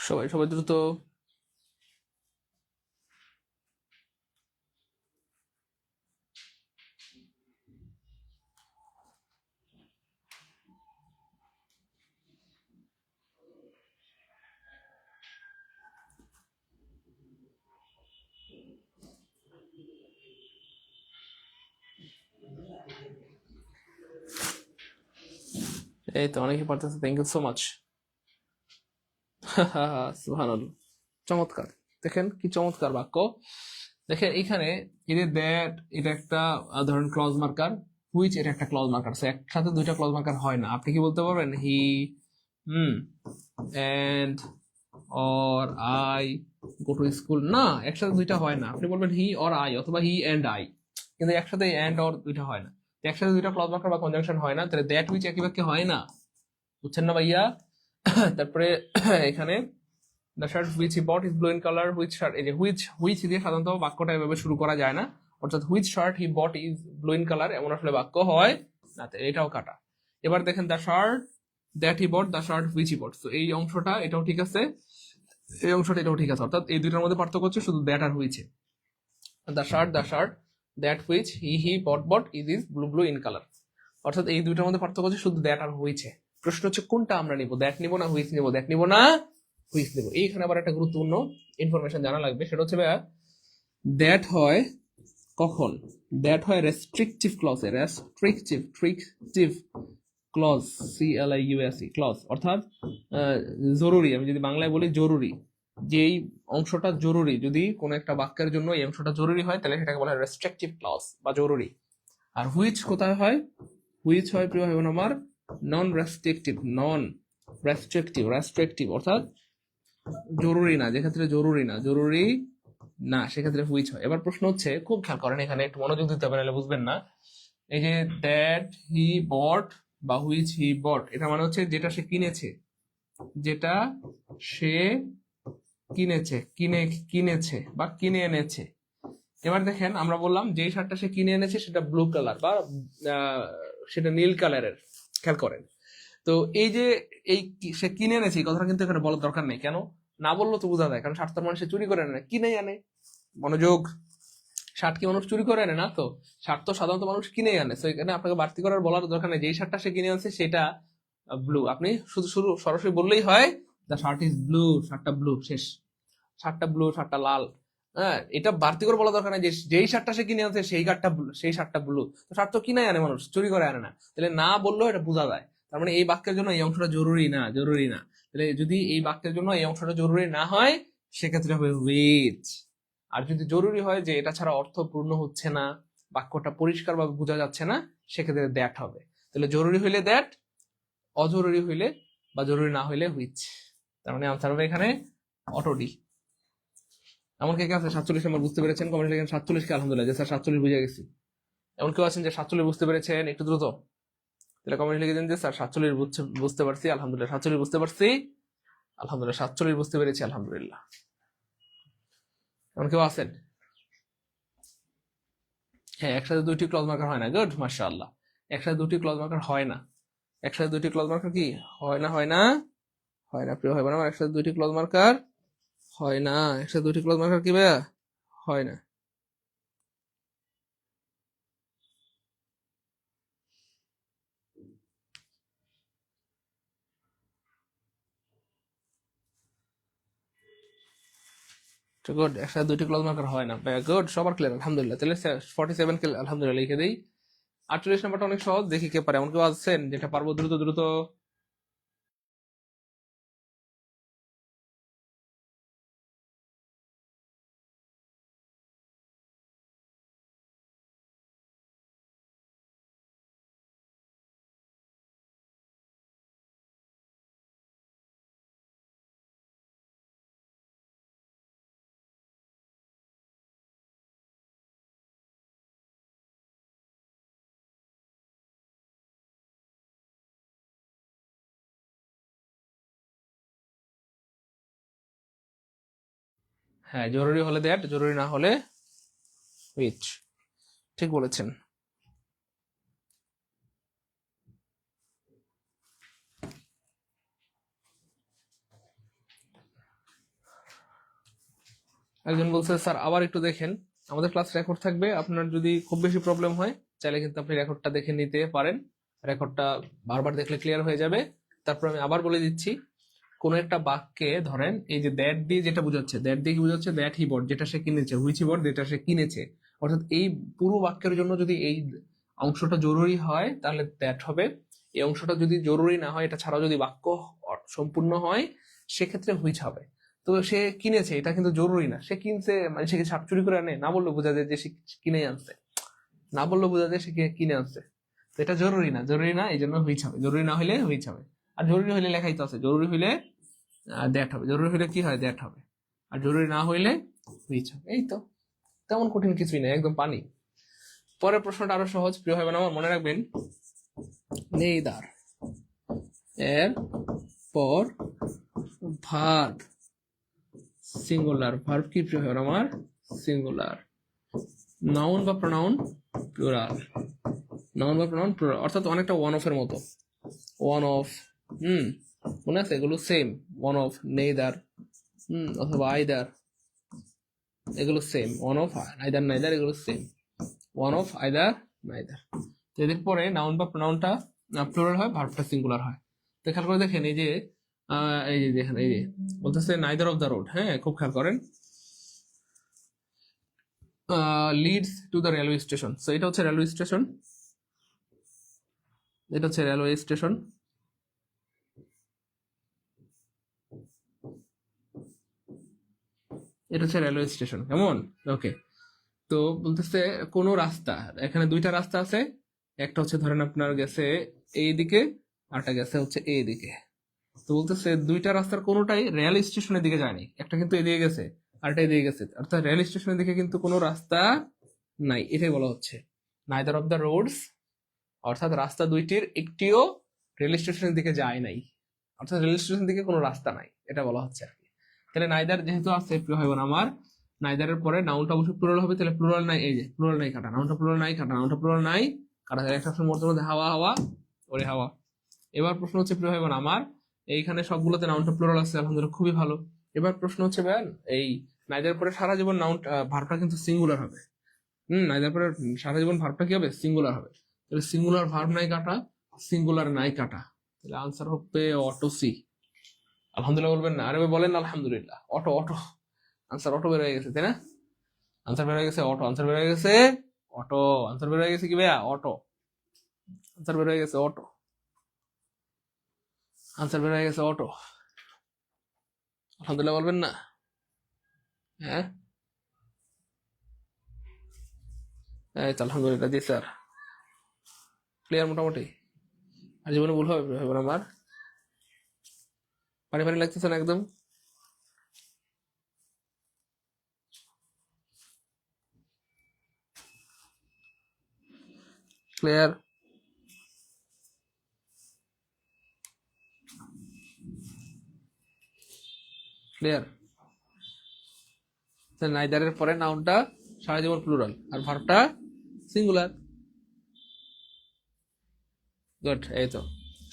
সবাই সবাই দ্রুত। এই তো অনেকেই পারতেছে, থ্যাংক ইউ সো মাচ। সুবহানাল্লাহ, চমৎকার। দেখেন কি চমৎকার বাক্য। দেখেন এখানে এই যে দ্যাট, এটা একটা ধরেন ক্লজ মার্কার, হুইচ এটা একটা ক্লজ মার্কার। একসাথে দুইটা ক্লজ মার্কার হয় না। আপনি কি বলতে পারবেন? He and or I go to school? না, একসাথে দুইটা হয় না। আপনি বলবেন হি অর আই অথবা হি এন্ড আই, কিন্তু একসাথে এন্ড অর দুইটা হয় না। একসাথে দুইটা ক্লজ মার্কার বা কনজাংশন হয় না, তাহলে দ্যাট হুইচ একই বাক্যে হয় না। বুঝছেন না ভাইয়া? তারপরে এখানে the shirt which he bought is blue in colour, which shirt, এই যে হুইচ দিয়ে সাধারণত বাক্যটা এভাবে শুরু করা যায় না, অর্থাৎ which shirt he bought is blue in colour এমন আসলে বাক্য হয় না, এটাও কাটা। এবার দেখেন the shirt that he bought, the shirt which he bought, তো এই অংশটা এটাও ঠিক আছে, এই অংশটা এটাও ঠিক আছে, অর্থাৎ এই দুইটার মধ্যে পার্থক্য হচ্ছে শুধু দ্যাট আর হুইচে। The shirt that which he bought is blue in colour, অর্থাৎ এই দুইটার মধ্যে পার্থক্য হচ্ছে শুধু দ্যাট আর হুইচে। প্রশ্ন হচ্ছে কোনটা আমরা নিব, দ্যাট নিব না হুইচ নিব? দ্যাট নিব না হুইচ নিব? এইখানে আবার একটা গুরুত্বপূর্ণ ইনফরমেশন জানা লাগবে, সেটা হচ্ছে ভাইয়া দ্যাট হয় কখন? দ্যাট হয় রেস্ট্রিকটিভ ক্লজে, রেস্ট্রিকটিভ ক্লজ, CLIUSE ক্লজ, অর্থাৎ জরুরি। আমি যদি বাংলায় বলি জরুরি, যেই অংশটা জরুরি, যদি কোনো একটা বাক্যের জন্য এই অংশটা জরুরি হয় তাহলে সেটাকে বলা হয় রেস্ট্রিকটিভ ক্লজ বা জরুরি। আর হুইচ কোথায় হয়? হুইচ হয় প্রিয় ভাই বোন আমার নন রেস্ট্রিকটিভ, অর্থাৎ জরুরি না, যেক্ষেত্রে জরুরি না সেক্ষেত্রে হুইচ হয়। এবার প্রশ্ন হচ্ছে, খুব খেয়াল করেন, এখানে একটু মনোযোগ দিতে হবে নাহলে বুঝবেন না। এই যে দ্যাট হি বট বা হুইচ হি বট, এটা মানে হচ্ছে যেটা সে কিনেছে, যেটা সে কিনেছে বা কিনে এনেছে। এবার দেখেন আমরা বললাম যে শার্টটা সে কিনে এনেছে সেটা ব্লু কালার বা সেটা নীল কালারের, খেয়াল করেন। তো এই যে এই সে কিনে এনেছে, কথাটা কিন্তু এখানে বলার দরকার নেই। কেন না বললো তো বোঝা যায়, কারণ শার্ট তো মানুষ চুরি করে আনে, কিনেই আনে। মনোযোগ, শার্ট কি মানুষ চুরি করে আনে না তো, শার্ট তো সাধারণত মানুষ কিনেই আনে। তো এখানে আপনাকে বাড়তি করার বলার দরকার নেই, যেই শার্টটা সে কিনে আনছে সেটা ব্লু, আপনি শুধু সরাসরি বললেই হয় দ্য শার্ট ইজ ব্লু, শার্টটা ব্লু, শেষ। শার্টটা ব্লু, শার্টটা লাল। হ্যাঁ, এটা বাড়তি করে বলা দরকার নাই যে যেই শার্টটা সে কিনে আনছে সেই শার্টটা ব্লু। তো শার্ট তো কিনে আনে মানুষ, চুরি করে আনে না। তাহলে না বললেও এটা বোঝা যায়। তার মানে এই বাক্যের জন্য এই অংশটা জরুরি না, জরুরি না। তাহলে যদি এই বাক্যের জন্য এই অংশটা জরুরি না হয় সেক্ষেত্রে হবে হুইচ। আর যদি জরুরি হয় যে এটা ছাড়া অর্থ পূর্ণ হচ্ছে না, বাক্যটা পরিষ্কারভাবে বোঝা যাচ্ছে না, সেক্ষেত্রে দ্যাট হবে। তাহলে জরুরি হইলে দ্যাট, অজরুরি হইলে বা জরুরি না হইলে হুইচ। তার মানে আনসার হবে এখানে অটো ডি। এমন কে আছে 47 নম্বর বুঝতে পেরেছেন? কমেন্ট লিখেন 47 কে আলহামদুলিল্লাহ, যে স্যার 47 বুঝে গেছি। এমন কেউ আছেন যে 47 বুঝতে পেরেছেন? একটু দ্রুত তাহলে কমেন্ট লিখে দিন যে স্যার 47 বুঝতে পারছি আলহামদুলিল্লাহ, 47 বুঝতে পারছি আলহামদুলিল্লাহ, 47 বুঝতে পেরেছি আলহামদুলিল্লাহ। এমন কেউ আছেন? হ্যাঁ, একসাথে দুইটি ক্লজ মার্কার হয় না। গুড, মাশাআল্লাহ। একসাথে দুটি ক্লজ মার্কার হয় না। একসাথে দুটি ক্লজ মার্কার কি হয় না? হয় না, হয় না প্রিয় ভাই বোন আমার, একসাথে দুটি ক্লজ মার্কার হয় না। একসাথে দুটি ক্লজ মার্কার কি ভাইয়া? হয় না। গুড, একসাথে দুইটি ক্লজ মার্কার হয় না ভাইয়া। গুড, সবার ক্লিয়ার আলহামদুলিল্লাহ। তাহলে 47 কে আলহামদুলিল্লাহ লিখে দেই। 48 নাম্বারটা অনেক সহজ, দেখি কে পারে। এমন কেউ আছেন যেটা পারবো? দ্রুত দ্রুত। হ্যাঁ, জরুরি হলে দ্যাট, জরুরি না হলে হুইচ। ঠিক বলেছেন। একজন বলছে স্যার আবার একটু দেখেন, আমাদের ক্লাস রেকর্ড থাকবে, আপনার যদি খুব বেশি প্রবলেম হয় চাইলে কিন্তু আপনি রেকর্ডটা দেখে নিতে পারেন। রেকর্ডটা বারবার দেখলে ক্লিয়ার হয়ে যাবে। তারপর আমি আবার বলে দিচ্ছি, কোন একটা বাক্যে ধরেন এই যে দ্যাট দিয়ে যেটা বোঝাচ্ছে, দ্যাট দিয়ে কি বোঝাচ্ছে? দ্যাট হি বট, যেটা সে কিনেছে, হুইচ হি বট, যেটা সে কিনেছে। অর্থাৎ এই পুরো বাক্যের জন্য যদি এই অংশটা জরুরি হয় তাহলে দ্যাট হবে। এই অংশটা যদি জরুরি না হয়, এটা ছাড়াও যদি বাক্য সম্পূর্ণ হয় সেক্ষেত্রে হুইচ হবে। তো সে কিনেছে, এটা কিন্তু জরুরি না। সে কিনছে মানে সে কি সাপ চুরি করে আনে? না বললে বোঝা যায় যে সে কিনে আনছে, না বললে বোঝা যায় সে কিনে আনছে। তো এটা জরুরি না, জরুরি না, এই জন্য হুইচ হবে। জরুরি না হইলে হুইচ হবে। আর জরুরি হইলে লেখাই তো আছে, জরুরি হইলে দ্যাট হবে। জরুরি হইলে কি হয়? দ্যাট হবে। আর জরুরি না হইলে হুইচ হবে। এই তো, তেমন কঠিন কিছুই নেই, একদম পানি। পরের প্রশ্নটা আরো সহজ প্রিয় ভাই বোন আমার, মনে রাখবেন নেইদার এর পর ভার্ব সিঙ্গুলার। ভার্ব কি প্রিয় ভাই বোন আমার? সিঙ্গুলার। নাউন বা প্রোনাউন প্লুরাল। নাউন বা প্রোনাউন প্লুরাল, অর্থাৎ অনেকটা ওয়ান অফ এর মতো। ওয়ান অফ, মনে আছে? এগুলো সেম। ওয়ান অফ, নেইদার, অথবা আইদার, এগুলো same. One of, either, neither, এগুলো same. One of, either, neither. তো এদের পরে নাউন বা প্রোনাউনটা প্লুরাল হয়, ভার্বটা সিঙ্গুলার হয়। তো খেয়াল করে দেখেন, এই যে দেখেন, এই যে বলতেছে নাইদার অফ দ্য রোড। হ্যাঁ, খুব খেয়াল করেন। Leads to the railway station. So এটা হচ্ছে রেলওয়ে স্টেশন, এটা হচ্ছে রেলওয়ে স্টেশন। এটা হচ্ছে রেলওয়ে স্টেশন, কেমন? ওকে। তো বলতেছে কোনো রাস্তা, এখানে দুইটা রাস্তা আছে। একটা হচ্ছে ধরেন আপনার গেছে এই দিকে, আরটা গেছে হচ্ছে এই দিকে। তো বলতেছে দুইটা রাস্তার কোনোটাই রেল স্টেশনের দিকে যায়নি। একটা কিন্তু এদিকে গেছে, আরটা এদিকে গেছে, অর্থাৎ রেল স্টেশনের দিকে কিন্তু কোনো রাস্তা নাই, এটাই বলা হচ্ছে। নাইদার অফ দ্য রোডস, অর্থাৎ রাস্তা দুইটির একটিও রেল স্টেশনের দিকে যায় নাই, অর্থাৎ রেল স্টেশনের দিকে কোনো রাস্তা নাই, এটা বলা হচ্ছে আর কি। তাহলে নাইদার যেহেতু আছে প্রিয় ভাই বোন আমার, নাইদারের পরে নাউনটা অবশ্যই প্লুরাল হবে। তাহলে প্লুরাল নাই, এই যে প্লুরাল নাই কাটা, নাউনটা প্লুরাল নাই কাটা, নাউনটা প্লুরাল নাই কাটা। একটা মধ্যে হাওয়া, হাওয়া, ওরে হাওয়া। এবার প্রশ্ন হচ্ছে প্রিয় ভাই বোন আমার, এইখানে সবগুলোতে নাউনটা প্লুরাল আছে আলহামদুলিল্লাহ, খুবই ভালো। এবার প্রশ্ন হচ্ছে ভাই, এই নাইদার পরে সারা জীবন নাউন ভার্বটা কিন্তু সিঙ্গুলার হবে। নাইদার পরে সারা জীবন ভার্বটা কি হবে? সিঙ্গুলার হবে। তাহলে সিঙ্গুলার ভার্ব নাই কাটা, সিঙ্গুলার নাই কাটা, তাহলে আনসার হবে অটো সি। আলহামদুলিল্লাহ বলবেন না? আরে বলেন আলহামদুলিল্লাহ। অটো, অটো, আনসার অটো বের হয়ে গেছে, তাই না? আনসার বের হয়ে গেছে অটো, আনসার বের হয়ে গেছে অটো, আনসার বের হয়ে গেছে কি ভাইয়া? অটো, আনসার বের হয়ে গেছে অটো, আনসার বের হয়ে গেছে অটো। আলহামদুলিল্লাহ বলবেন না? হ্যাঁ, এই তো আলহামদুলিল্লাহ, জি স্যার, ক্লিয়ার মোটামুটি। আর জীবনে ভুল হবে আমার? পানি পানি লাগতেছে না একদম? ক্লিয়ার? ক্লিয়ার? নাইদারের পরে নাউনটা সারা জীবন প্লুরাল আর ভার্বটা সিঙ্গুলার। গুড, এই তো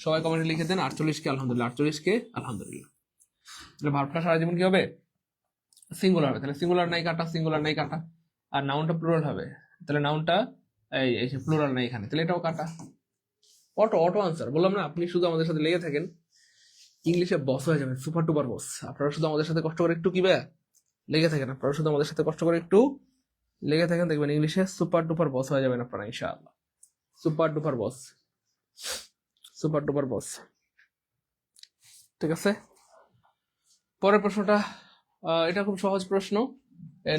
সবাই কমেন্টে লিখে দেন 48 কে আলহামদুলিল্লাহ, 48 কে আলহামদুলিল্লাহ। তাহলে ভার্বটা সারা জীবন কি হবে? সিঙ্গুলার হবে। তাহলে সিঙ্গুলার নাই কাটা, সিঙ্গুলার নাই কাটা, আর নাউনটা প্লুরাল হবে। তাহলে নাউনটা এই প্লুরাল নাই এখানে, তাহলে এটাও কাটা। Auto, auto answer. বললাম না, আপনি শুধু আমাদের সাথে লেগে থাকেন, ইংলিশে বস হয়ে যাবেন, সুপার টুপার বস। আপনারা শুধু আমাদের সাথে কষ্ট করে একটু কি ভাইয়া লেগে থাকেন, আপনারা শুধু আমাদের সাথে কষ্ট করে একটু লেগে থাকেন, দেখবেন ইংলিশে সুপার টুপার বস হয়ে যাবেন আপনারা ইনশাআল্লাহ। সুপার ডুপার বস, সুপার ডুপার বস। ঠিক আছে, পরের প্রশ্নটা এটা খুব সহজ প্রশ্ন,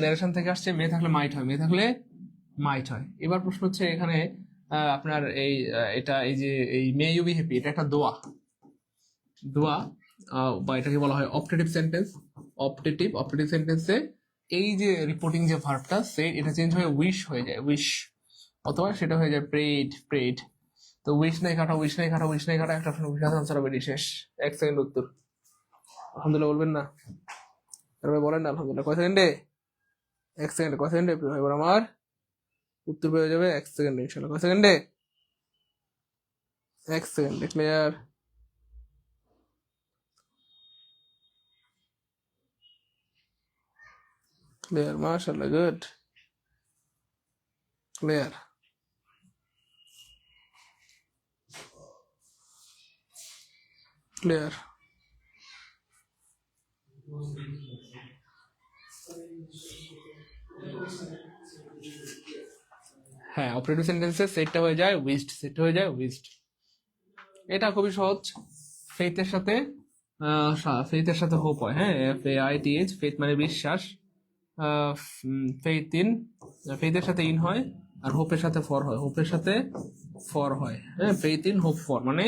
ন্যারেশন থেকে আসছে। মেয়ে থাকলে মাইট হয়, মেয়ে থাকলে মাইট হয়। এবার প্রশ্ন হচ্ছে এখানে আপনার এই এটা এই যে এই মে ইউ বি হ্যাপি, এটা একটা দোয়া, দোয়া বা এটাকে বলা হয় অপটেটিভ সেন্টেন্স। অপটেটিভ সেন্টেন্সে এই যে রিপোর্টিং যে ভার্বটা সে, এটা চেঞ্জ হয়ে উইশ হয়ে যায়, উইশ, অথবা সেটা হয়ে যায় প্রেড, প্রেড। তো উইশ নাই কাটা, উইশ নাই কাটা, উইশ নাই কাটা, একটা আনসার হবে শেষ। 1 সেকেন্ড উত্তর। আলহামদুলিল্লাহ বলবেন না? তারপরে বলেন না আলহামদুলিল্লাহ। কয় সেকেন্ডে? 1 সেকেন্ডে। কয় সেকেন্ডে এবার আমার উত্তর পেয়ে যাবে? 1 সেকেন্ডে ইনশাল্লাহ। কয় সেকেন্ডে? 1 সেকেন্ডে। ক্লিয়ার? ক্লিয়ার, মাশাআল্লাহ, গুড, ক্লিয়ার, ক্লিয়ার। হ্যাঁ, অপারেটিভ সেন্টেন্সে সেটটা হয়ে যায় উইজড, সেটটা হয়ে যায় উইজড। এটা খুবই সহজ। ফেইথের সাথে ফেইথের সাথে হোপ হয়। হ্যাঁ, FAITH, ফেইথ মানে বিশ্বাস। ফেইথ ইন, ফেইথের সাথে ইন হয়, আর হোপের সাথে ফর হয়, হোপের সাথে ফর হয়। হ্যাঁ, ফেইথ ইন হোপ ফর মানে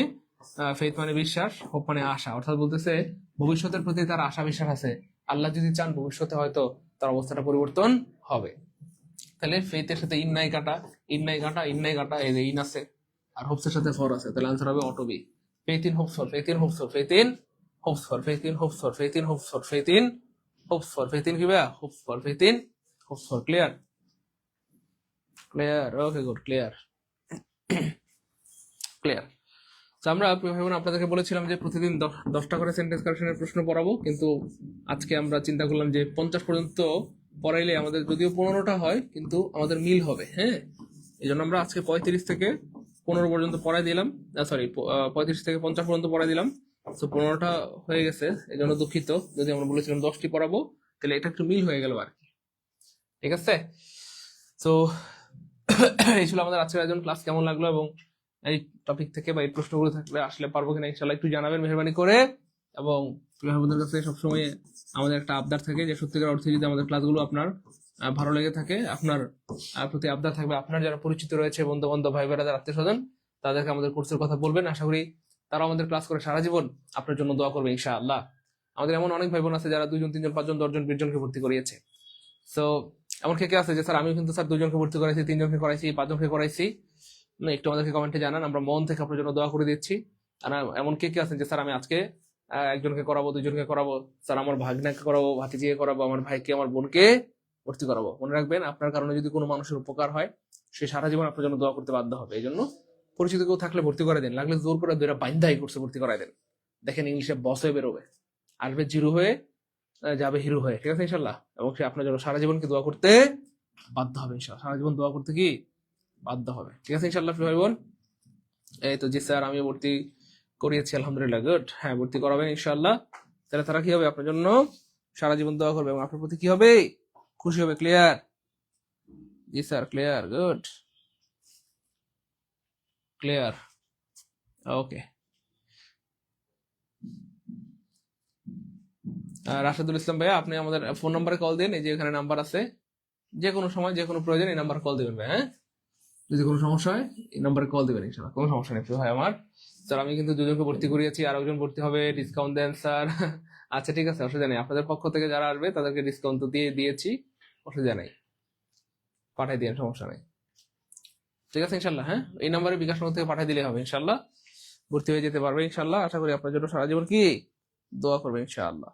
ফেইথ মানে বিশ্বাস, হোপ মানে আশা। অর্থাৎ বলতেছে ভবিষ্যতের প্রতি তার আশা বিশ্বাস আছে, আল্লাহ যদি চান ভবিষ্যতে হয়তো তার অবস্থাটা পরিবর্তন হবে। তাহলে ফেইথের সাথে ইন নাই কাটা, ইন নাই কাটা, ইন নাই কাটা, এই যে ইন আছে, আর হোপসের সাথে ফর আছে, তাহলে আনসার হবে অটো বি। Faith in hopes for, faith in hopes for, faith in hopes for, faith in hopes for, faith in hopes for, faith in hopes for, faith in কি ভাইয়া? Hopes for, faith in hopes for. Clear? Clear, okay, good, clear, clear. তো আমরা আপনাদেরকে বলেছিলাম যে প্রতিদিন 10টা করে সেন্টেন্স কারেকশনের প্রশ্ন পড়াবো, কিন্তু আজকে আমরা চিন্তা করলাম যে 50 পর্যন্ত পড়াইলে আমাদের যদিও 15টা হয় কিন্তু আমাদের মিল হবে। হ্যাঁ, এই জন্য আমরা আজকে 35 থেকে 15 পর্যন্ত পড়াই দিলাম, সরি 35 থেকে 50 পর্যন্ত পড়াই দিলাম। তো 15টা হয়ে গেছে, এই জন্য দুঃখিত। যদি আমরা বলেছিলাম 10টি পড়াবো, তাহলে এটা একটু মিল হয়ে গেল আর কি। ঠিক আছে, তো এই ছিল আমাদের আজকের আয়োজন। ক্লাস কেমন লাগলো এবং এই টপিক থেকে বা এই প্রশ্নগুলো থাকলে আসলে পারবো কিনা ইনশাল্লাহ একটু জানাবেন মেহরবানি করে। এবং আপনাদের কাছে সবসময় আমাদের একটা আবদার থাকে যে সত্যিকার অর্থে যদি আমাদের ক্লাসগুলো আপনার ভালো লেগে থাকে, আপনার প্রতি আবদার থাকবে আপনার যারা পরিচিত রয়েছে, বন্ধু বান্ধব, ভাই বোনেরা, আত্মীয় স্বজন, তাদেরকে আমাদের কোর্সের কথা বলবেন। আশা করি তারা আমাদের ক্লাস করে সারা জীবন আপনার জন্য দোয়া করবে ইনশাআল্লাহ। আমাদের এমন অনেক ভাই বোন আছে যারা 2 জন 3 জন 5 জন 10 জন 20 জনকে ভর্তি করিয়েছে। সো এমন কে আছে যে স্যার আমি কিন্তু স্যার 2 জনকে ভর্তি করাইছি, 3 জনকে করাইছি, 5 জনকে করাইছি, একটু আমাদেরকে কমেন্টে জানান, আমরা মন থেকে আপনার জন্য দোয়া করে দিচ্ছি। আর এমন কে আছেন যে স্যার আমি আজকে 1 জনকে করাবো, 2 জনকে করাবো, স্যার আমার ভাগ্নাকে করাবো, ভাতিজিকে করাবো, আমার ভাইকে, আমার বোনকে ভর্তি করাবো। মনে রাখবেন, আপনার কারণে যদি কোনো মানুষের উপকার হয়, সে সারা জীবন আপনার জন্য দোয়া করতে বাধ্য হবে। এই জন্য পরিচিত কেউ থাকলে ভর্তি করে দেন, লাগলে জোর করে 2টা বাইন্দাই করছে ভর্তি করাই দেন। দেখেন ইংলিশে বস হয়ে বেরোবে, আসবে জিরো হয়ে, যাবে হিরো হয়ে। ঠিক আছে ইনশাল্লাহ, এবং সে আপনার জন্য সারা জীবনকে দোয়া করতে বাধ্য হবে ইনশাল্লাহ, সারা জীবন দোয়া করতে কি বাধ্য হবে। ঠিক আছে ইনশাল্লাহ ভাই বোন। এই তো জি স্যার আমি ভর্তি করিয়েছি আলহামদুলিল্লাহ, গুড। হ্যাঁ, ভর্তি করাবেন ইনশাল্লাহ, তাহলে তারা কি হবে আপনার জন্য সারা জীবন দোয়া করবে এবং আপনার প্রতি কি হবে, খুশি হবে। ক্লিয়ার? জি স্যার, ক্লিয়ার, গুড, ক্লিয়ার, ওকে। রাশেদুল ইসলাম ভাইয়া, আপনি আমাদের ফোন নাম্বারে কল দিন, এই যে এখানে নাম্বার আছে, যে কোনো সময় যে কোনো প্রয়োজন এই নাম্বারে কল দিবেন ভাই। হ্যাঁ, যদি কোনো সমস্যা হয় এই নাম্বারে কল দিবেন, ইনশাআল্লাহ কোনো সমস্যা নেই ভাই আমার। স্যার আমি কিন্তু দুজনকে ভর্তি করিয়েছি, আর একজন ভর্তি হবে, ডিসকাউন্ট দেন স্যার। আচ্ছা ঠিক আছে, অসুবিধা নেই, আপনাদের পক্ষ থেকে যারা আসবে তাদেরকে ডিসকাউন্ট তো দিয়েছি, অসুবিধা নেই, পাঠাই দিন, সমস্যা নেই। ঠিক আছে ইনশাল্লাহ। হ্যাঁ, এই নাম্বারে বিকাশ নগর থেকে পাঠিয়ে দিলে হবে, ইনশাল্লাহ ভর্তি হয়ে যেতে পারবে ইনশাল্লাহ। আশা করি আপনার জন্য সারা জীবন কি দোয়া করবে ইনশাআল্লাহ।